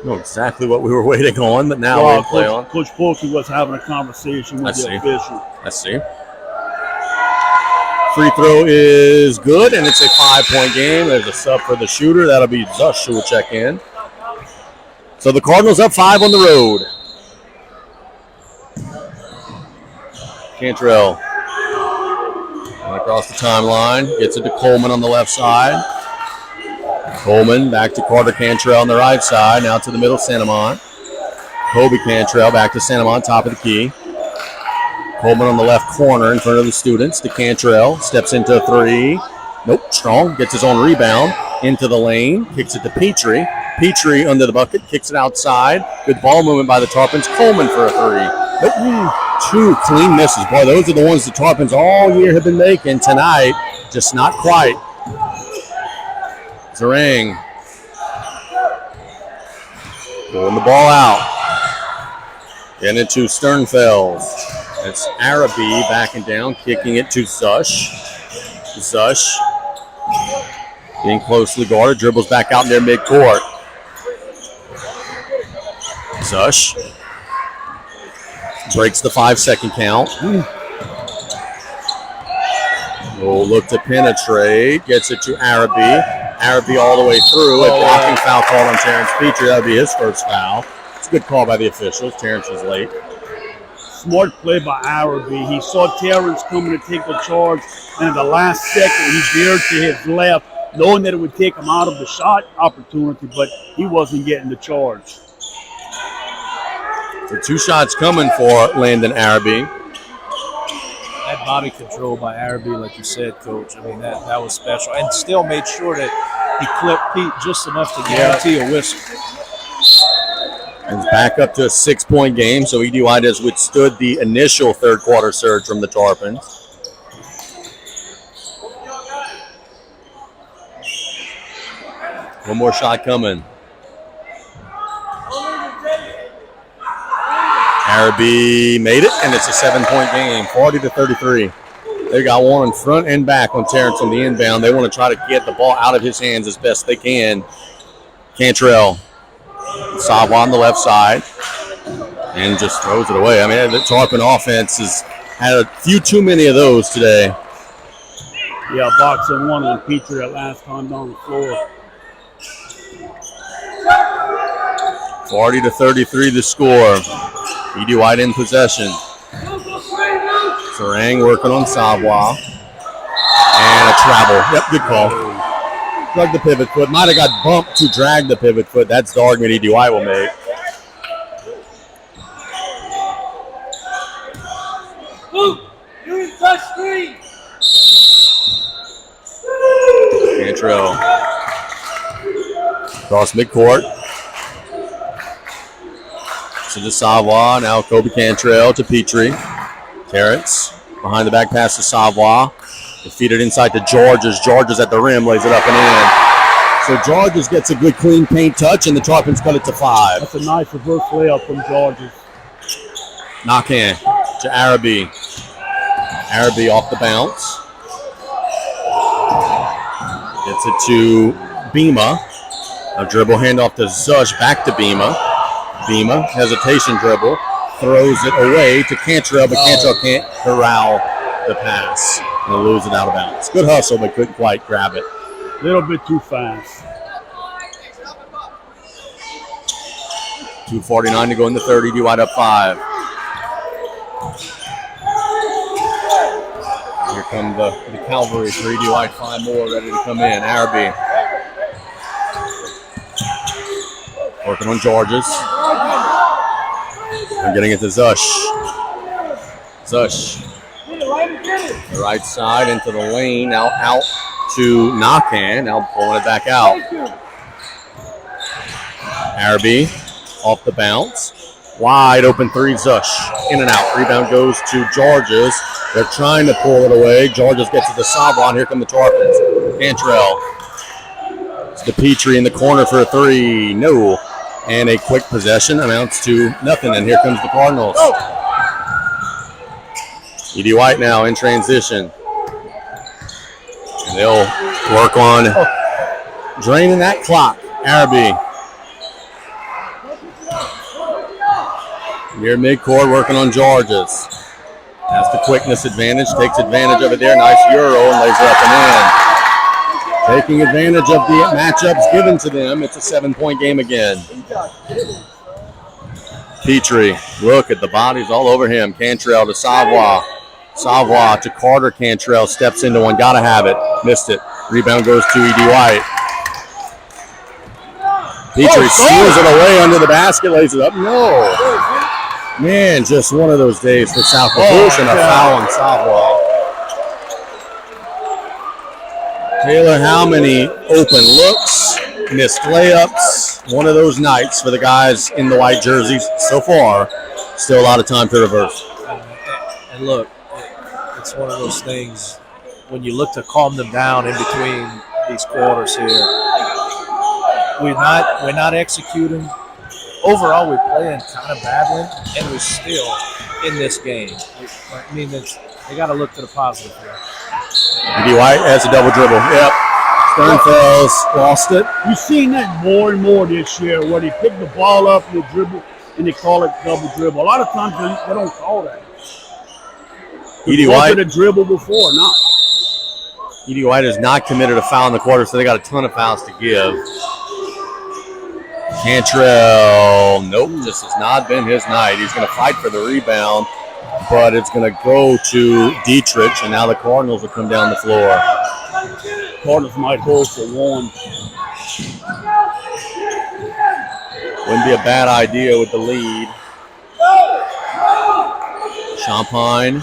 S4: Know exactly what we were waiting on, but now we'll play on.
S3: Coach Polky was having a conversation with the official.
S4: Let's see. Free throw is good, and it's a 5-point game. There's a sub for the shooter. That'll be Zush who will check in. So the Cardinals up 5 on the road. Cantrell across the timeline. Gets it to Coleman on the left side. Coleman back to Carter Cantrell on the right side. Now to the middle, Santamon. Kobe Cantrell back to Santamon, top of the key. Coleman on the left corner in front of the students to Cantrell. Steps into a three. Nope, strong. Gets his own rebound. Into the lane. Kicks it to Petrie. Petrie under the bucket. Kicks it outside. Good ball movement by the Tarpons. Coleman for a three. Nope. 2 clean misses. Boy, those are the ones the Tarpons all year have been making. Tonight, just not quite. Zarang pulling the ball out. Getting it to Sternfeld. It's Arabi backing down, kicking it to Zush. Zush being closely guarded, dribbles back out in their midcourt. Zush breaks the 5-second count. Will look to penetrate, gets it to Arabi. Arabi all the way through. A blocking foul call on Terrence Petrie. That would be his first foul. It's a good call by the officials. Terrence was late.
S3: Smart play by Arabi. He saw Terrence coming to take the charge, and at the last second, he veered to his left, knowing that it would take him out of the shot opportunity, but he wasn't getting the charge.
S4: So 2 shots coming for Landon Arabi.
S5: That body control by Arabi, like you said, Coach, I mean, that was special. And still made sure that he clipped Pete just enough to guarantee a whistle.
S4: And it's back up to a 6-point game, so E.D. White has withstood the initial third-quarter surge from the Tarpons. One more shot coming. Arabi made it, and it's a 7-point game, 40-33. They got one in front and back on Terrence on the inbound. They want to try to get the ball out of his hands as best they can. Cantrell, Savoy on the left side, and just throws it away. I mean, the Tarpon offense has had a few too many of those today.
S3: Yeah, boxing one on Petrie that last time down the floor.
S4: 40-33 the score. E.D. White in possession. Sarang working on Savoy. And a travel. Yep, good call. Drug the pivot foot. Might have got bumped to drag the pivot foot. That's the argument E.D. White will make. Cantrell. Cross midcourt. To the Savoy. Now Kobe Cantrell to Petrie. Terrence behind the back pass to Savoy. Defeated inside to Georges. Georges at the rim, lays it up and in. So Georges gets a good clean paint touch, and the Tarpons cut it to 5.
S3: That's a nice reverse layup from Georges.
S4: Knock-in to Arabi. Arabi off the bounce. Gets it to Bima. A dribble handoff to Zush, back to Bima. Bima, hesitation dribble, throws it away to Cantrell, but Cantrell can't corral the pass and lose it out of bounds. Good hustle, but couldn't quite grab it.
S3: A little bit too fast.
S4: 2:49 to go in the third. E.D. White up 5. Here come the cavalry for E.D. White. 5 more ready to come in. Arabi working on Georges. I'm getting it to Zush. Zush. The right side into the lane. Now out to Nakan. Now pulling it back out. Arabi off the bounce. Wide open 3. Zush. In and out. Rebound goes to Georges. They're trying to pull it away. Georges gets to the sideline. Here come the Tarpons. Cantrell. It's DePietri in the corner for a three. No. And a quick possession amounts to nothing. And here comes the Cardinals. E.D. White now in transition. And they'll work on draining that clock. Araby. Near midcourt, working on Georges. Has the quickness advantage, takes advantage of it there. Nice Euro and lays it up and in. Taking advantage of the matchups given to them. It's a 7-point game again. Petrie, look at the bodies all over him. Cantrell to Savoie. Savoie to Carter. Cantrell steps into one, gotta have it. Missed it. Rebound goes to E.D. White. Petrie steals it away under the basket, lays it up. No. Man, just one of those days for South Lafourche and a foul on Savoie. Taylor, how many open looks, missed layups? One of those nights for the guys in the white jerseys so far. Still a lot of time to reverse.
S5: And look, it's one of those things when you look to calm them down in between these quarters here. We're not executing. Overall, we're playing kind of badly, and we're still in this game. I mean, they got to look to the positive here.
S4: E.D. White has a double dribble. Yep. Sternfels lost it.
S3: You've seen that more and more this year, where they pick the ball up and they dribble, and they call it double dribble. A lot of times they don't call that.
S4: E.D. White.
S3: The dribble before, not.
S4: E.D. White has not committed a foul in the quarter, so they got a ton of fouls to give. Cantrell, nope, this has not been his night. He's going to fight for the rebound, but it's going to go to Dietrich, and now the Cardinals will come down the floor.
S3: Cardinals might hold for one.
S4: Wouldn't be a bad idea with the lead. Champagne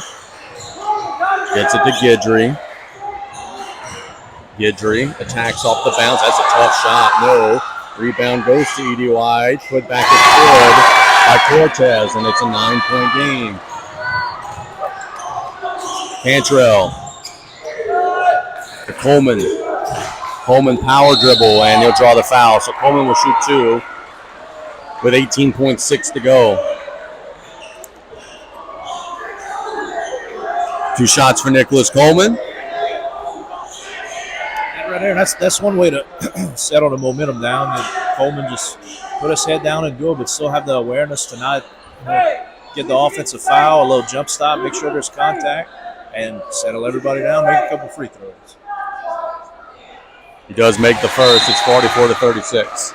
S4: gets it to Guidry. Guidry attacks off the bounce. That's a tough shot. No. Rebound goes to E.D. White. Put back as good by Cortez, and it's a 9-point game. Cantrell to Coleman. Coleman power dribble, and he'll draw the foul. So Coleman will shoot two with 18.6 to go. Two shots for Nicholas Coleman.
S5: Right there, that's one way to settle the momentum down. And Coleman just put his head down and go, but still have the awareness to not get the offensive foul, a little jump stop, make sure there's contact, and settle everybody down, make a couple free throws.
S4: He does make the first. It's 44-36.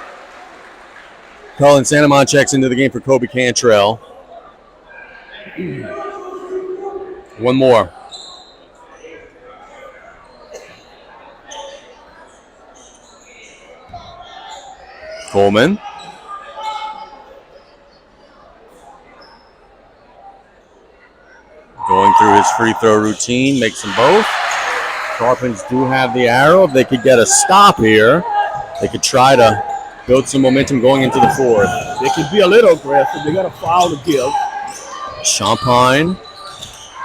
S4: Cullen Santamon checks into the game for Kobe Cantrell. One more. Coleman. Going through his free throw routine, makes them both. Tarpons do have the arrow. If they could get a stop here, they could try to build some momentum going into the fourth.
S3: They can be a little aggressive. They got a foul to give.
S4: Champagne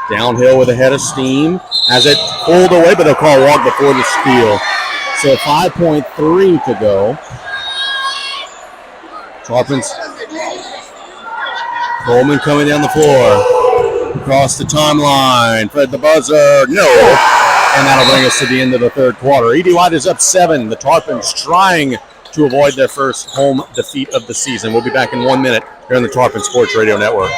S4: downhill with a head of steam. Has it pulled away, but they'll call a walk before the steal. So 5.3 to go. Tarpons. Coleman coming down the floor. Across the timeline. Fred the buzzer. No. And that'll bring us to the end of the third quarter. E.D. White is up 7. The Tarpons trying to avoid their first home defeat of the season. We'll be back in 1 minute here on the Tarpon Sports Radio Network.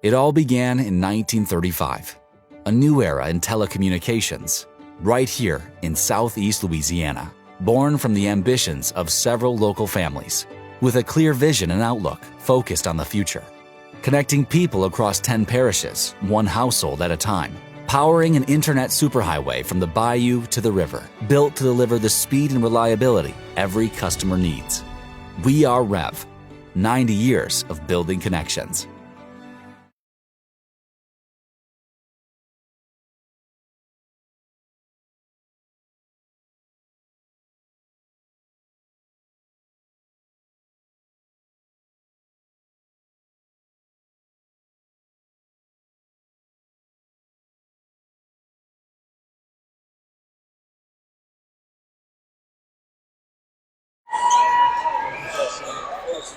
S1: It all began in 1935, a new era in telecommunications, right here in Southeast Louisiana, born from the ambitions of several local families, with a clear vision and outlook focused on the future, connecting people across 10 parishes, one household at a time, powering an internet superhighway from the bayou to the river, built to deliver the speed and reliability every customer needs. We are Rev, 90 years of building connections.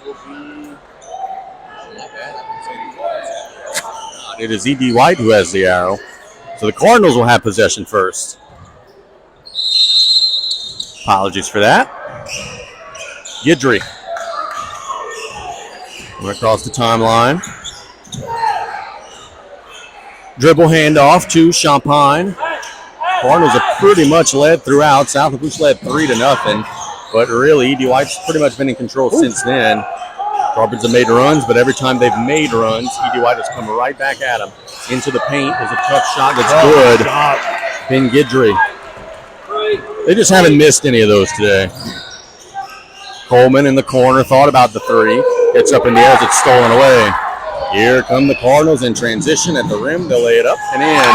S5: will be.
S4: It is E.D. White who has the arrow. So the Cardinals will have possession first. Apologies for that. Guidry. Went across the timeline. Dribble handoff to Champagne. Cardinals have pretty much led throughout. South Lafourche led 3-0. But really, E.D. White's pretty much been in control since then. Cardinals have made runs, but every time they've made runs, E.D. White has come right back at them. Into the paint is a tough shot that's good. Ben Guidry. They just haven't missed any of those today. Coleman in the corner, thought about the three. Gets up in the air as it's stolen away. Here come the Cardinals in transition at the rim. They'll lay it up and in.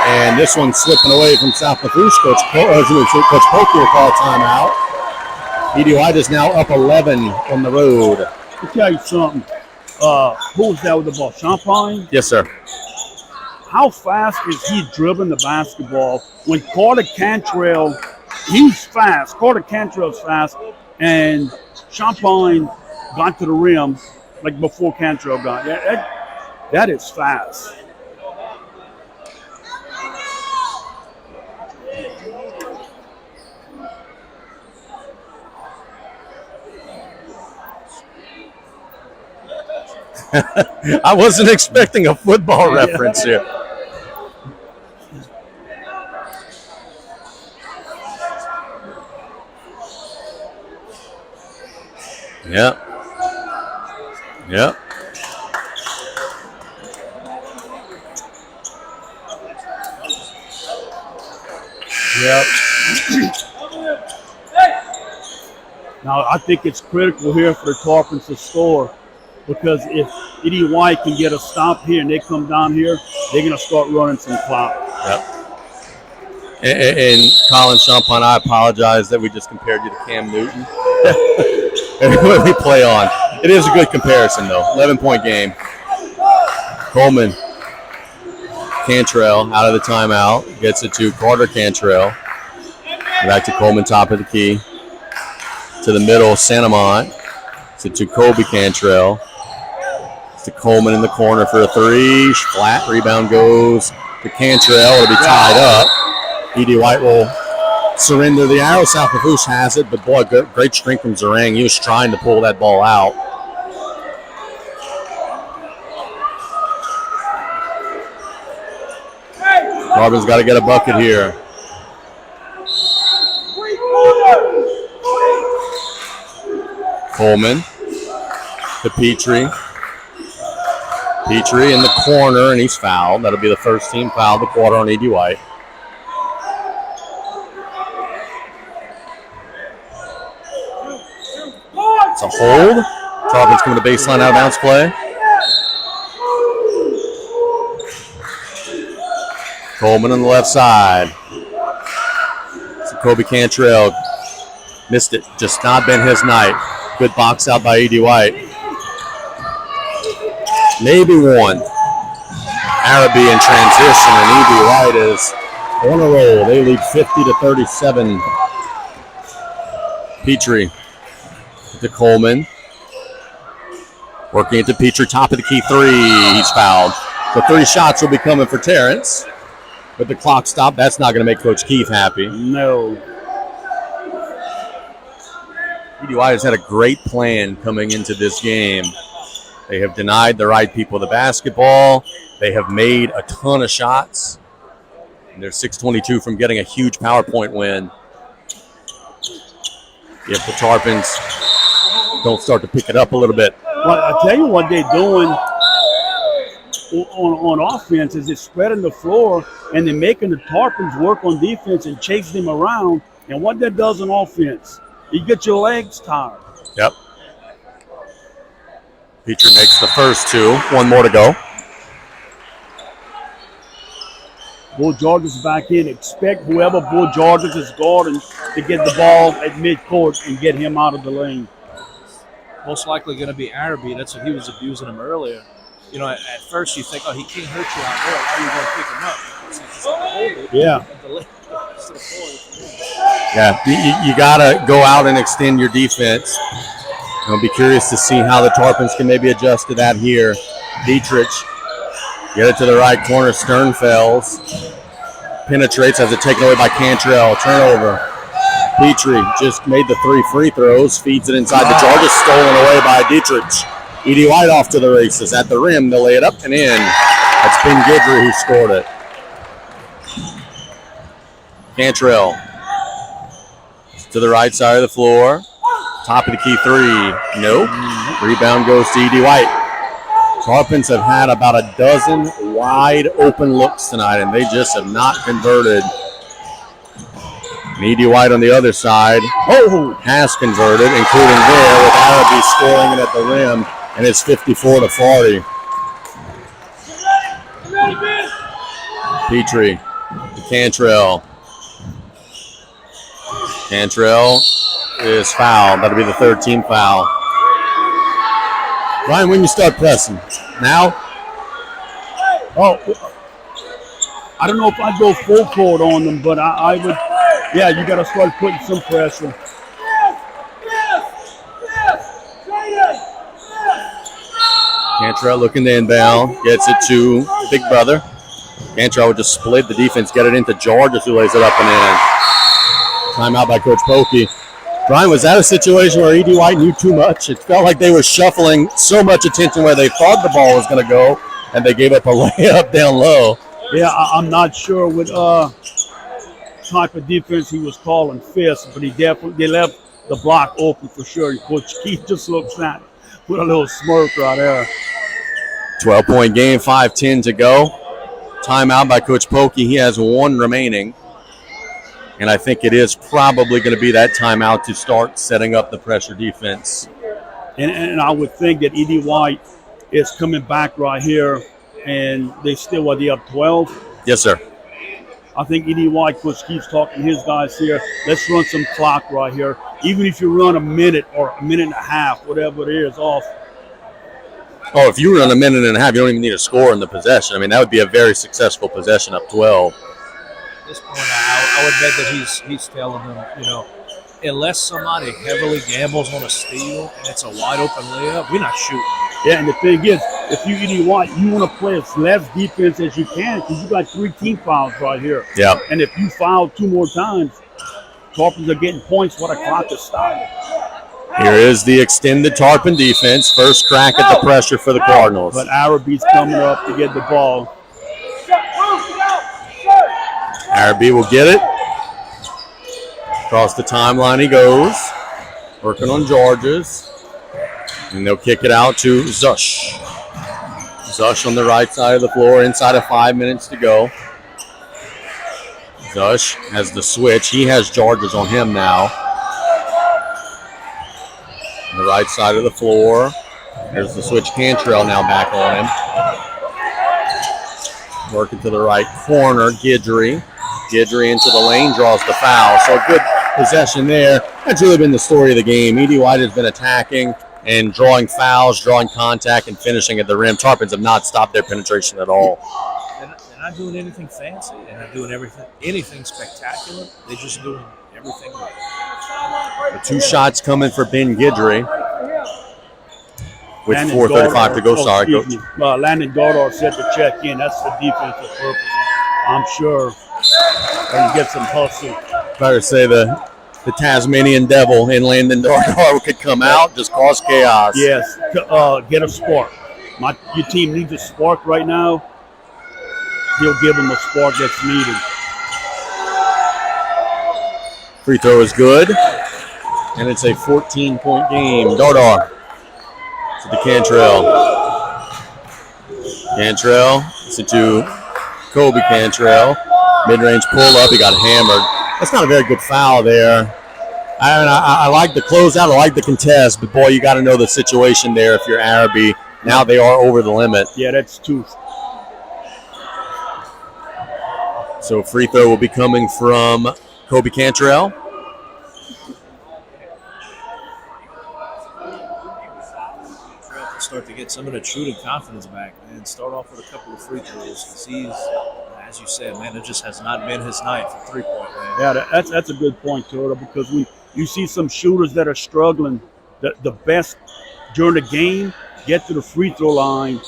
S4: And this one's slipping away from South Lafourche. Coach Polk will call timeout. E.D. White is now up 11 on the road.
S3: I'll tell you something. Who was that with the ball? Champagne?
S4: Yes, sir.
S3: How fast is he dribbling the basketball? When Carter Cantrell, he's fast. Carter Cantrell's fast. And Champagne got to the rim like before Cantrell got. That is fast.
S4: I wasn't expecting a football reference here. Yep. Yep.
S3: Yep. Now, I think it's critical here for the Tarpons to score, because if E.D. White can get a stop here and they come down here, they're going to start running some clock.
S4: Yep. And Colin Champagne, I apologize that we just compared you to Cam Newton. When we play on. It is a good comparison, though. 11-point game. Coleman. Cantrell out of the timeout. Gets it to Carter Cantrell. Back to Coleman, top of the key. To the middle, Santamont. To Kobe Cantrell. To Coleman in the corner for a three. Flat rebound goes to Cantrell. It'll be tied up. E.D. White will surrender the arrow. South Lafourche has it, but boy, great strength from Zerang. He was trying to pull that ball out. Carbon's got to get a bucket here. Coleman to Petrie. Petrie in the corner, and he's fouled. That'll be the first team foul of the quarter on E.D. White. It's a hold. Tarpons coming to baseline out of bounds play. Coleman on the left side. So Kobe Cantrell missed it. Just not been his night. Good box out by E.D. White. Maybe one. Araby in transition, and E.D. White is on a roll. They lead 50-37. Petrie to Coleman. Working it to Petrie, top of the key three. He's fouled. So 3 shots will be coming for Terrence. But the clock stopped. That's not going to make Coach Keefe happy.
S3: No.
S4: E.D. White has had a great plan coming into this game. They have denied the right people the basketball. They have made a ton of shots. And they're 6:22 from getting a huge PowerPoint win. If the Tarpons don't start to pick it up a little bit.
S3: Well, I tell you what they're doing on offense is they're spreading the floor and they're making the Tarpons work on defense and chase them around. And what that does on offense, you get your legs tired.
S4: Yep. Petrie makes the first 2. 1 more to go.
S3: Bull Georges back in. Expect whoever Bull Georges is guarding to get the ball at midcourt and get him out of the lane.
S5: Most likely going to be Araby. That's what he was abusing him earlier. You know, at first you think, oh, he can't hurt you out there. How are you going to pick him up?
S3: Yeah.
S4: Yeah, you got to go out and extend your defense. I'll be curious to see how the Tarpons can maybe adjust to that here. Dietrich, get it to the right corner. Sternfels penetrates, has it taken away by Cantrell. Turnover. Petrie just made the 3 free throws, feeds it inside the Georgia, stolen away by Dietrich. Edie White off to the races. At the rim, they'll lay it up and in. That's Ben Guidry who scored it. Cantrell to the right side of the floor. Top of the key 3. Nope. Rebound goes to Edie White. Tarpons have had about a dozen wide open looks tonight, and they just have not converted. And Edie White on the other side has converted, including there with Araby scoring it at the rim, and it's 54-40. Petrie to Cantrell. Cantrell is fouled. That'll be the 3rd team foul. Ryan, when you start pressing? Now?
S3: Oh, I don't know if I'd go full court on them, but I would. Yeah, you got to start putting some pressure.
S4: Cantrell looking to inbound. Gets it to Big Brother. Cantrell would just split the defense, get it into Georges, who lays it up and in. Timeout by Coach Pokey. Brian, was that a situation where Edie White knew too much? It felt like they were shuffling so much attention where they thought the ball was going to go, and they gave up a layup down low.
S3: Yeah, I'm not sure what type of defense he was calling fist, but they left the block open for sure. Coach Keith just looks at it with a little smirk right there.
S4: 12-point game, 5:10 to go. Timeout by Coach Pokey. He has 1 remaining. And I think it is probably going to be that timeout to start setting up the pressure defense.
S3: And I would think that Edie White is coming back right here, and they still are they up 12?
S4: Yes, sir.
S3: I think Edie White keeps talking to his guys here. Let's run some clock right here. Even if you run a minute or a minute and a half, whatever it is, off.
S4: Oh, if you run a minute and a half, you don't even need a score in the possession. I mean, that would be a very successful possession up 12.
S5: At this point, I would bet that he's telling them, unless somebody heavily gambles on a steal and it's a wide open layup, we're not shooting.
S3: Yeah, and the thing is, if you Edie White, you want to play as less defense as you can because you got 3 team fouls right here.
S4: Yeah.
S3: And if you foul 2 more times, Tarpons are getting points while the clock is started.
S4: Here is the extended Tarpon defense. First crack at the pressure for the Cardinals.
S3: But Araby's coming up to get the ball.
S4: Araby will get it. Across the timeline he goes. Working on Georges. And they'll kick it out to Zush. Zush on the right side of the floor, inside of 5 minutes to go. Zush has the switch. He has Georges on him now. On the right side of the floor. There's the switch. Cantrell now back on him. Working to the right corner, Guidry. Guidry into the lane, draws the foul. So a good possession there. That's really been the story of the game. Edie White has been attacking and drawing fouls, drawing contact, and finishing at the rim. Tarpons have not stopped their penetration at all.
S5: They're not doing anything fancy. They're not doing anything spectacular. They're just doing everything right.
S4: The 2 shots coming for Ben Guidry. With
S3: Landon
S4: 4:35 to go. Sorry, Coach.
S3: Landon Goddard said to check in. That's for defensive purposes. I'm sure they get some hustle.
S4: Better say the Tasmanian devil in Landon Goddard could come out, just cause chaos.
S3: Yes, get a spark. Your team needs a spark right now. He'll give them a spark that's needed.
S4: Free throw is good, and it's a 14-point game. Goddard to the Cantrell. Cantrell, it's to Kobe Cantrell. Mid-range pull-up, he got hammered. That's not a very good foul there. I like the closeout, I like the contest, but boy, you got to know the situation there if you're Araby. Now they are over the limit.
S3: Yeah, that's 2.
S4: So free throw will be coming from Kobe Cantrell.
S5: Start to get some of the shooting confidence back, man. Start off with a couple of free throws. Because he's, as you said, man, it just has not been his night for 3-point, man.
S3: Yeah, that's a good point, Toto, because you see some shooters that are struggling the best during the game, get to the free throw line,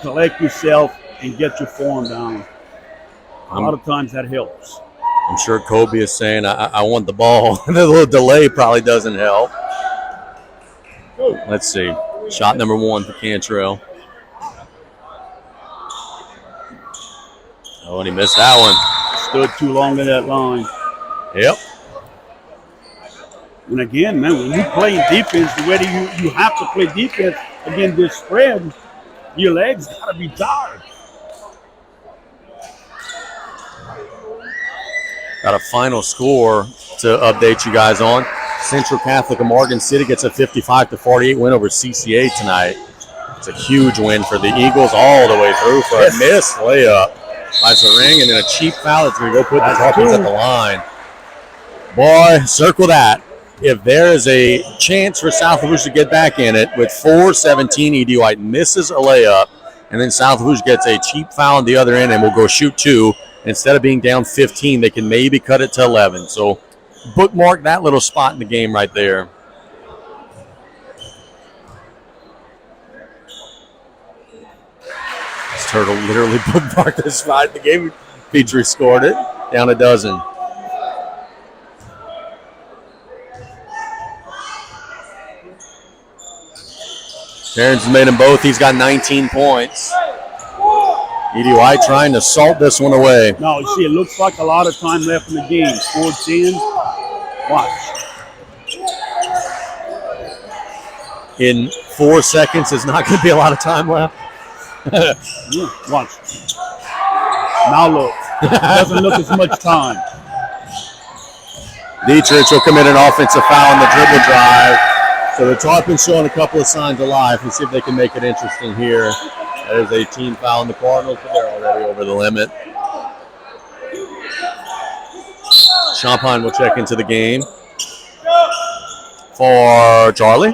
S3: collect yourself, and get your form down. A lot of times that helps.
S4: I'm sure Kobe is saying, I want the ball. The little delay probably doesn't help. Let's see. Shot number 1 for Cantrell. Oh, and he missed that one.
S3: Stood too long in that line.
S4: Yep.
S3: And again, man, when you play defense, the way that you have to play defense against this spread, your legs got to be tired.
S4: Got a final score to update you guys on. Central Catholic of Morgan City gets a 55-48 win over CCA tonight. It's a huge win for the Eagles all the way through for a missed layup by Zering, and then a cheap foul that's going to go put the Tarpons at the line. Boy, circle that. If there is a chance for South Lafourche to get back in it with 4:17, E.D. White misses a layup, and then South Lafourche gets a cheap foul on the other end and will go shoot 2. Instead of being down 15, they can maybe cut it to 11. So bookmark that little spot in the game right there. This turtle literally bookmarked this spot in the game. Petrie scored it, down a dozen. Terrence has made them both. He's got 19 points. E.D. White trying to salt this one away.
S3: Now, you see, it looks like a lot of time left in the game. 4-10. Watch.
S4: In 4 seconds, there's not going to be a lot of time left.
S3: Yeah, watch. Now look. Doesn't look as much time.
S4: Dietrich will commit an offensive foul on the dribble drive. So the Tarpons showing a couple of signs of life. Let's see if they can make it interesting here. There's a team foul on the Cardinals, but they're already over the limit. Champagne will check into the game for Charlie.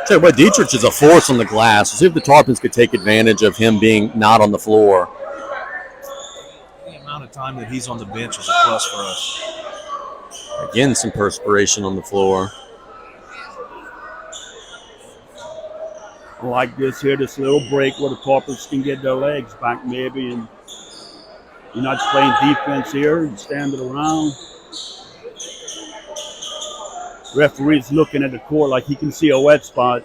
S4: Tell you what, Dietrich is a force on the glass. Let's see if the Tarpons could take advantage of him being not on the floor.
S5: The amount of time that he's on the bench is a plus for us.
S4: Again, some perspiration on the floor.
S3: Like this here, this little break where the Tarpons can get their legs back maybe, and you're not playing defense here and standing around. Referee's looking at the court like he can see a wet spot.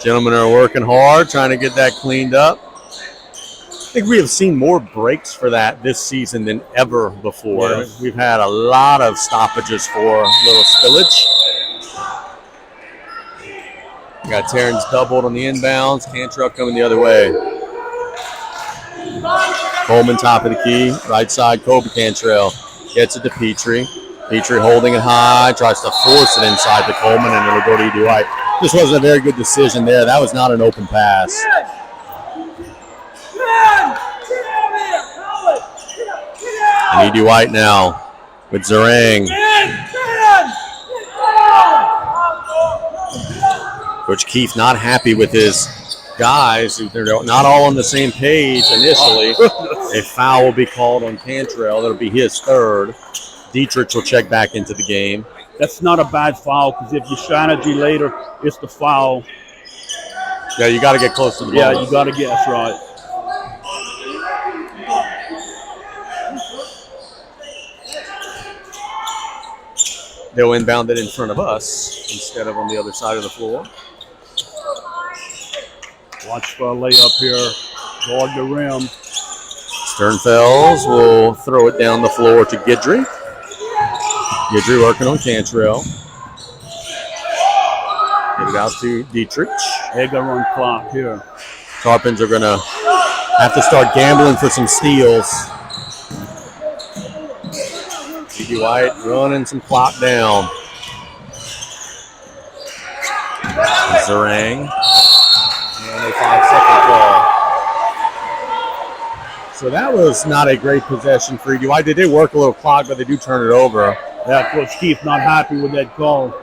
S4: Gentlemen are working hard, trying to get that cleaned up. I think we have seen more breaks for that this season than ever before.
S3: Yes.
S4: We've had a lot of stoppages for little spillage. We got Terrence doubled on the inbounds. Cantrell coming the other way. Coleman top of the key. Right side, Kobe Cantrell. Gets it to Petrie. Petrie holding it high. Tries to force it inside to Coleman, and it'll go to E.D. White. This wasn't a very good decision there. That was not an open pass. And E.D. White now with Zerang. Coach Keefe not happy with his guys. They're not all on the same page initially. A foul will be called on Cantrell. That'll be his third. Dietrich will check back into the game.
S3: That's not a bad foul, because if your strategy later is the foul.
S4: Yeah, you got to get close to the ball.
S3: Yeah, you got to get, that's right.
S4: They'll inbound it in front of us instead of on the other side of the floor.
S3: Watch for a layup here. Guard the rim.
S4: Sternfels will throw it down the floor to Guidry. Guidry working on Cantrell. Get it out to Dietrich.
S3: They're going to run clock here.
S4: Tarpons are going to have to start gambling for some steals. E.D. White running some clock down. Zerang. And a 5-second call. So that was not a great possession for E.D. White. They did work a little clock, but they do turn it over.
S3: Yeah, Coach Keefe not happy with that call.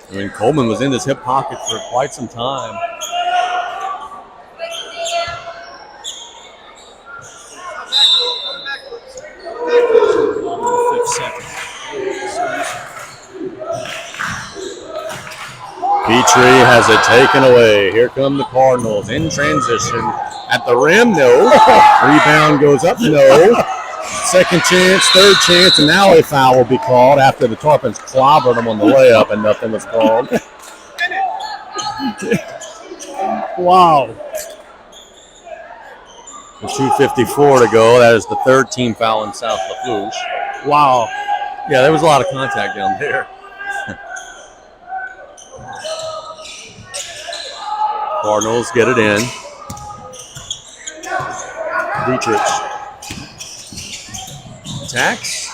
S4: I mean, Coleman was in his hip pocket for quite some time. Petrie has it taken away. Here come the Cardinals in transition. At the rim, no. Rebound goes up, no. Second chance, third chance, and now a foul will be called after the Tarpons clobbered them on the layup and nothing was called.
S3: Wow.
S4: With 2:54 to go, that is the third team foul in South Lafourche.
S3: Wow.
S4: Yeah, there was a lot of contact down there. Cardinals get it in. Dietrich attacks.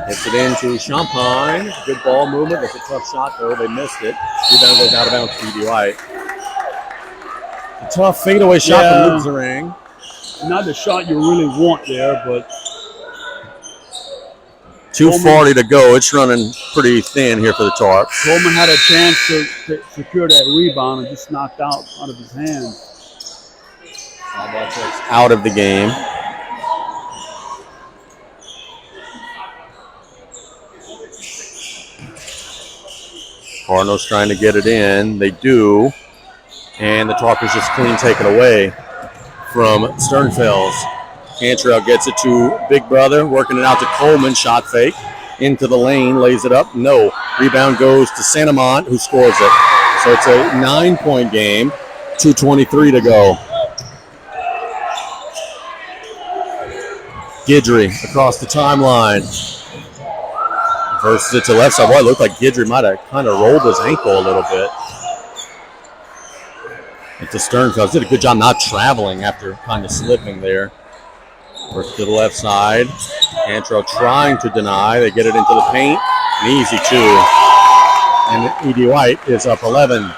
S4: Hits it into Champagne. Good ball movement. That's a tough shot, though. They missed it. Rebound goes out of bounds to E.D. White. A tough fadeaway shot from Luke Zarang.
S3: Not the shot you really want there, but
S4: 2:40 to go. It's running pretty thin here for the Tarps.
S3: Coleman had a chance to secure that rebound and just knocked out of his hands.
S4: Out of the game. Cardinals trying to get it in. They do. And the Tarpers just clean taken away from Sternfels. Cantrell gets it to Big Brother, working it out to Coleman. Shot fake. Into the lane, lays it up. No. Rebound goes to Santamont, who scores it. So it's a 9-point game. 2:23 to go. Guidry across the timeline. Versus it to left side. Boy, it looked like Guidry might have kind of rolled his ankle a little bit. It's Sternfels did a good job not traveling after kind of slipping there. First to the left side. Cantrell trying to deny. They get it into the paint. An easy two. And E.D. White is up 11.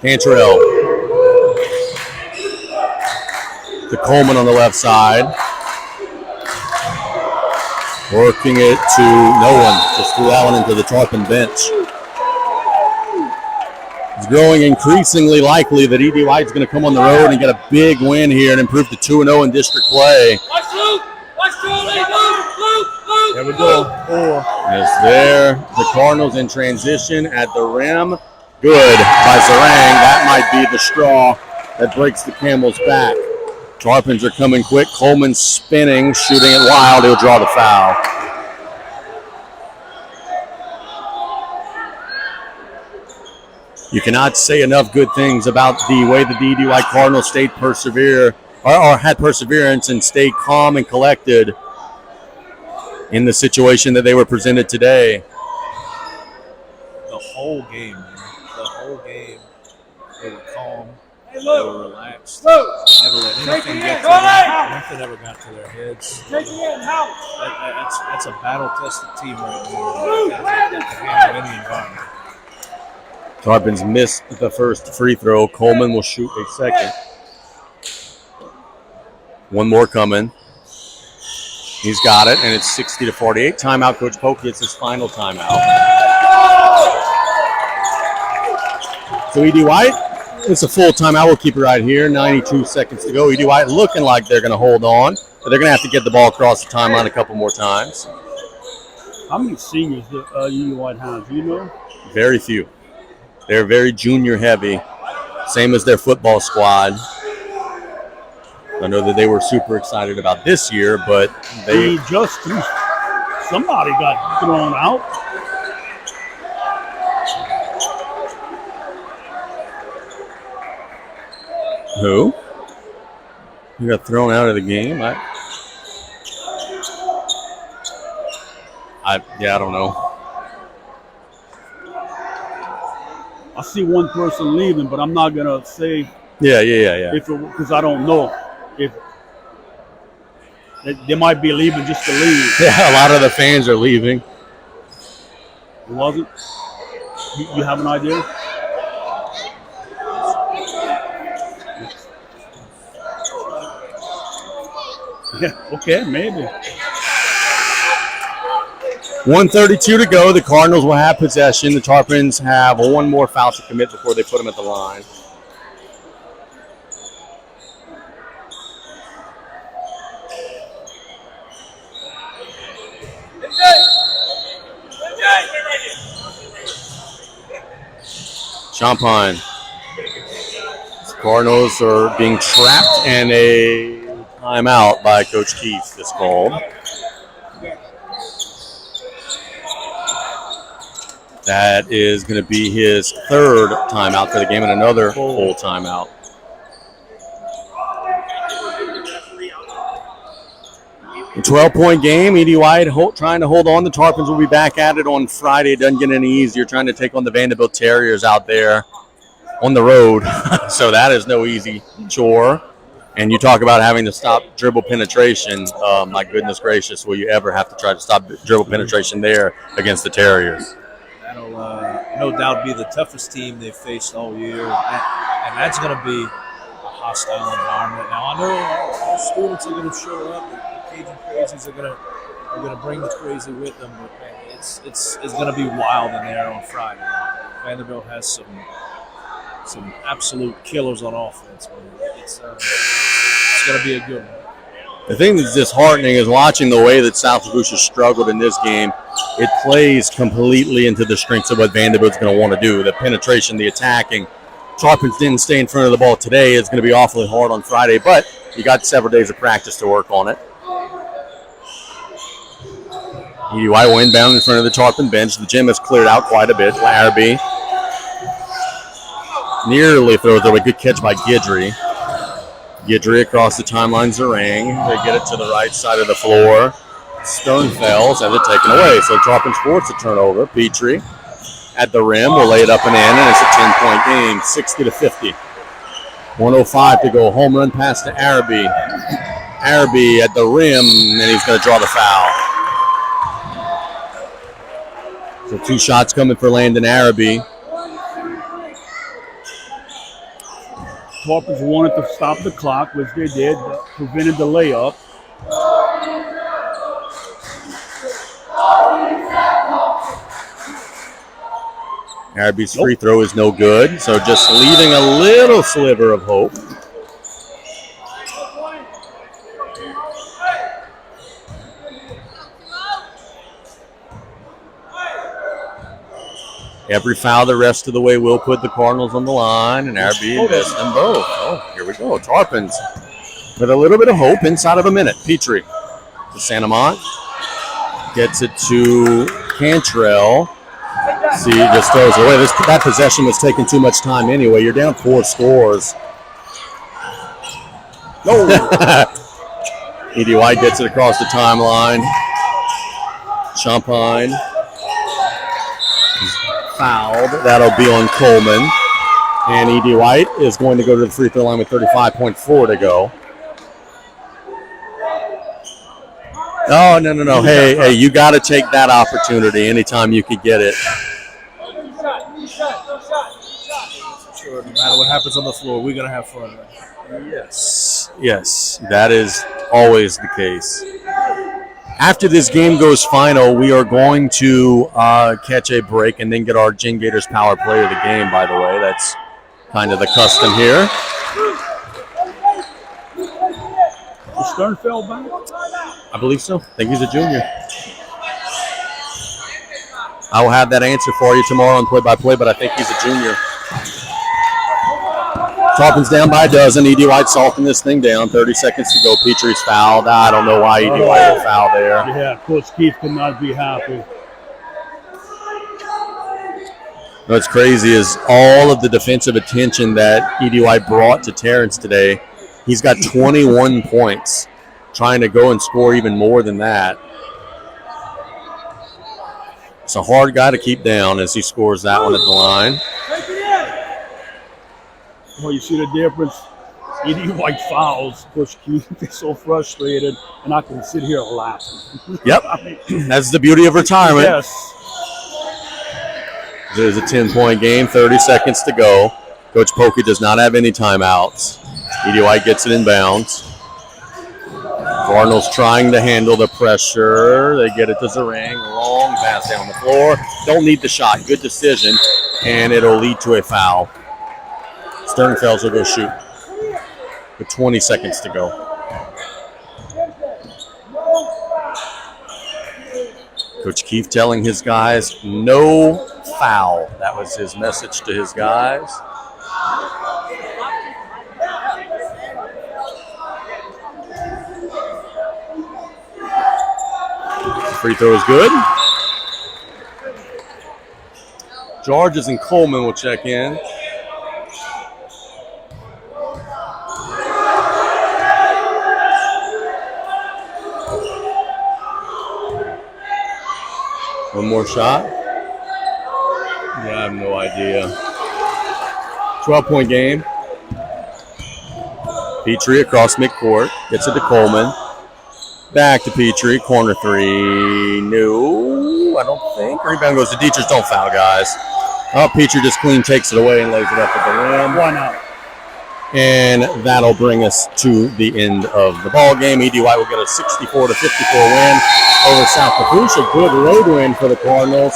S4: Cantrell. To Coleman on the left side. Working it to no one. Just threw that one into the Tarpon bench. It's growing increasingly likely that E.D. White's going to come on the road and get a big win here and improve to 2-0 in district play.
S6: Watch Luke! Watch Julie! Luke!
S3: There we go.
S4: As there, the Cardinals in transition at the rim. Good by Zarang. That might be the straw that breaks the camel's back. Tarpons are coming quick. Coleman spinning, shooting it wild. He'll draw the foul. You cannot say enough good things about the way that the E.D. White Cardinals stayed or had perseverance and stayed calm and collected in the situation that they were presented today.
S5: The whole game, man. The whole game, they were calm. They were relaxed. Never let anything get to them. Nothing ever got to their heads. That's a battle-tested team right now. That can handle any environment.
S4: Tarpons missed the first free throw. Coleman will shoot a second. One more coming. He's got it, and it's 60-48. Timeout. Coach Polk gets his final timeout. So E.D. White, it's a full timeout. We'll keep it right here. 92 seconds to go. E.D. White looking like they're going to hold on, but they're going to have to get the ball across the timeline a couple more times.
S3: How many seniors do E.D. White have? Do you know?
S4: Very few. They're very junior heavy, same as their football squad. I know that they were super excited about this year, but
S3: somebody got thrown out.
S4: Who? You got thrown out of the game? I don't know.
S3: I see one person leaving, but I'm not gonna say.
S4: Yeah.
S3: Because I don't know if they might be leaving just to leave.
S4: Yeah, a lot of the fans are leaving.
S3: It wasn't. You have an idea? Yeah. Okay, maybe.
S4: 1:32 to go. The Cardinals will have possession. The Tarpons have one more foul to commit before they put them at the line. Champagne. Cardinals are being trapped, and a timeout by Coach Keith is called. That is going to be his third timeout for the game and another full timeout. A 12-point game. E.D. White trying to hold on. The Tarpons will be back at it on Friday. It doesn't get any easier trying to take on the Vanderbilt Terriers out there on the road. So that is no easy chore. And you talk about having to stop dribble penetration. My goodness gracious, will you ever have to try to stop dribble penetration there against the Terriers?
S5: That'll no doubt be the toughest team they've faced all year. And that's going to be a hostile environment. Now, I know all students are going to show up. The Cajun Crazies are going to bring the crazy with them. But, man, it's going to be wild in there on Friday. Vanderbilt has some absolute killers on offense. It's going to be a good one.
S4: The thing that's disheartening is watching the way that South Lafourche has struggled in this game. It plays completely into the strengths of what Vanderbilt's going to want to do. The penetration, the attacking. Tarpons didn't stay in front of the ball today. It's going to be awfully hard on Friday, but you got several days of practice to work on it. E.D. White will inbound in front of the Tarpon bench. The gym has cleared out quite a bit. Larrabee nearly throws away. Good catch by Guidry. Guidry across the timeline, Zarang. They get it to the right side of the floor. Sternfels has it taken away. So Tarpons force a turnover. Petrie at the rim will lay it up and in, and it's a 10-point game, 60-50. 1:05 to go. Home run pass to Araby. Araby at the rim, and he's going to draw the foul. So 2 shots coming for Landon Araby.
S3: Tarpons wanted to stop the clock, which they did, prevented the layup.
S4: Araby's free throw is no good, so just leaving a little sliver of hope. Every foul the rest of the way will put the Cardinals on the line, and Araby missed them both. Oh, here we go. Tarpons with a little bit of hope inside of a minute. Petrie to Santamont. Gets it to Cantrell. See, just throws it away. That possession was taking too much time anyway. You're down 4 scores. No. E.D. White gets it across the timeline. Champagne fouled. That'll be on Coleman. And E.D. White is going to go to the free throw line with 35.4 to go. Oh, no. Hey, you got to take that opportunity anytime you could get it.
S5: Sure, no matter what happens on the floor, we're going to have fun.
S4: Yes, that is always the case. After this game goes final, we are going to catch a break and then get our Gin Gators Power Player of the game, by the way. That's kind of the custom here.
S3: Is Sternfeld back?
S4: I believe so. I think he's a junior. I will have that answer for you tomorrow on play-by-play, but I think he's a junior. Tarpons down by a dozen. E.D. White salting this thing down. 30 seconds to go. Petrie's fouled. I don't know why E.D. White will foul there.
S3: Yeah, Coach Keith could not be happy.
S4: What's crazy is all of the defensive attention that E.D. White brought to Terrence today. He's got 21 points, trying to go and score even more than that. It's a hard guy to keep down as he scores that one at the line.
S3: Well, you see the difference. E.D. White fouls. Coach Keith is so frustrated, and I can sit here laughing.
S4: Yep, that's the beauty of retirement.
S3: Yes.
S4: There's a 10-point game, 30 seconds to go. Coach Pokey does not have any timeouts. E.D. White gets it in bounds. Cardinals trying to handle the pressure. They get it to Zarang. Long pass down the floor. Don't need the shot. Good decision. And it'll lead to a foul. Sternfels will go shoot with 20 seconds to go. Coach Keith telling his guys, no foul. That was his message to his guys. Free throw is good. Georges and Coleman will check in. One more shot. Yeah, I have no idea. 12-point game. Petrie across midcourt. Gets it to Coleman. Back to Petrie. Corner three. No, I don't think. Rebound goes to Dietrich. Don't foul, guys. Oh, Petrie just clean takes it away and lays it up at the rim.
S3: 1 out.
S4: And that'll bring us to the end of the ball game. EDY will get a 64-54 win over South Lafourche. A good road win for the Cardinals.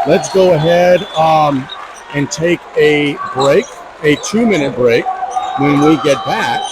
S4: Let's go ahead and take a break, a 2-minute break. When we get back,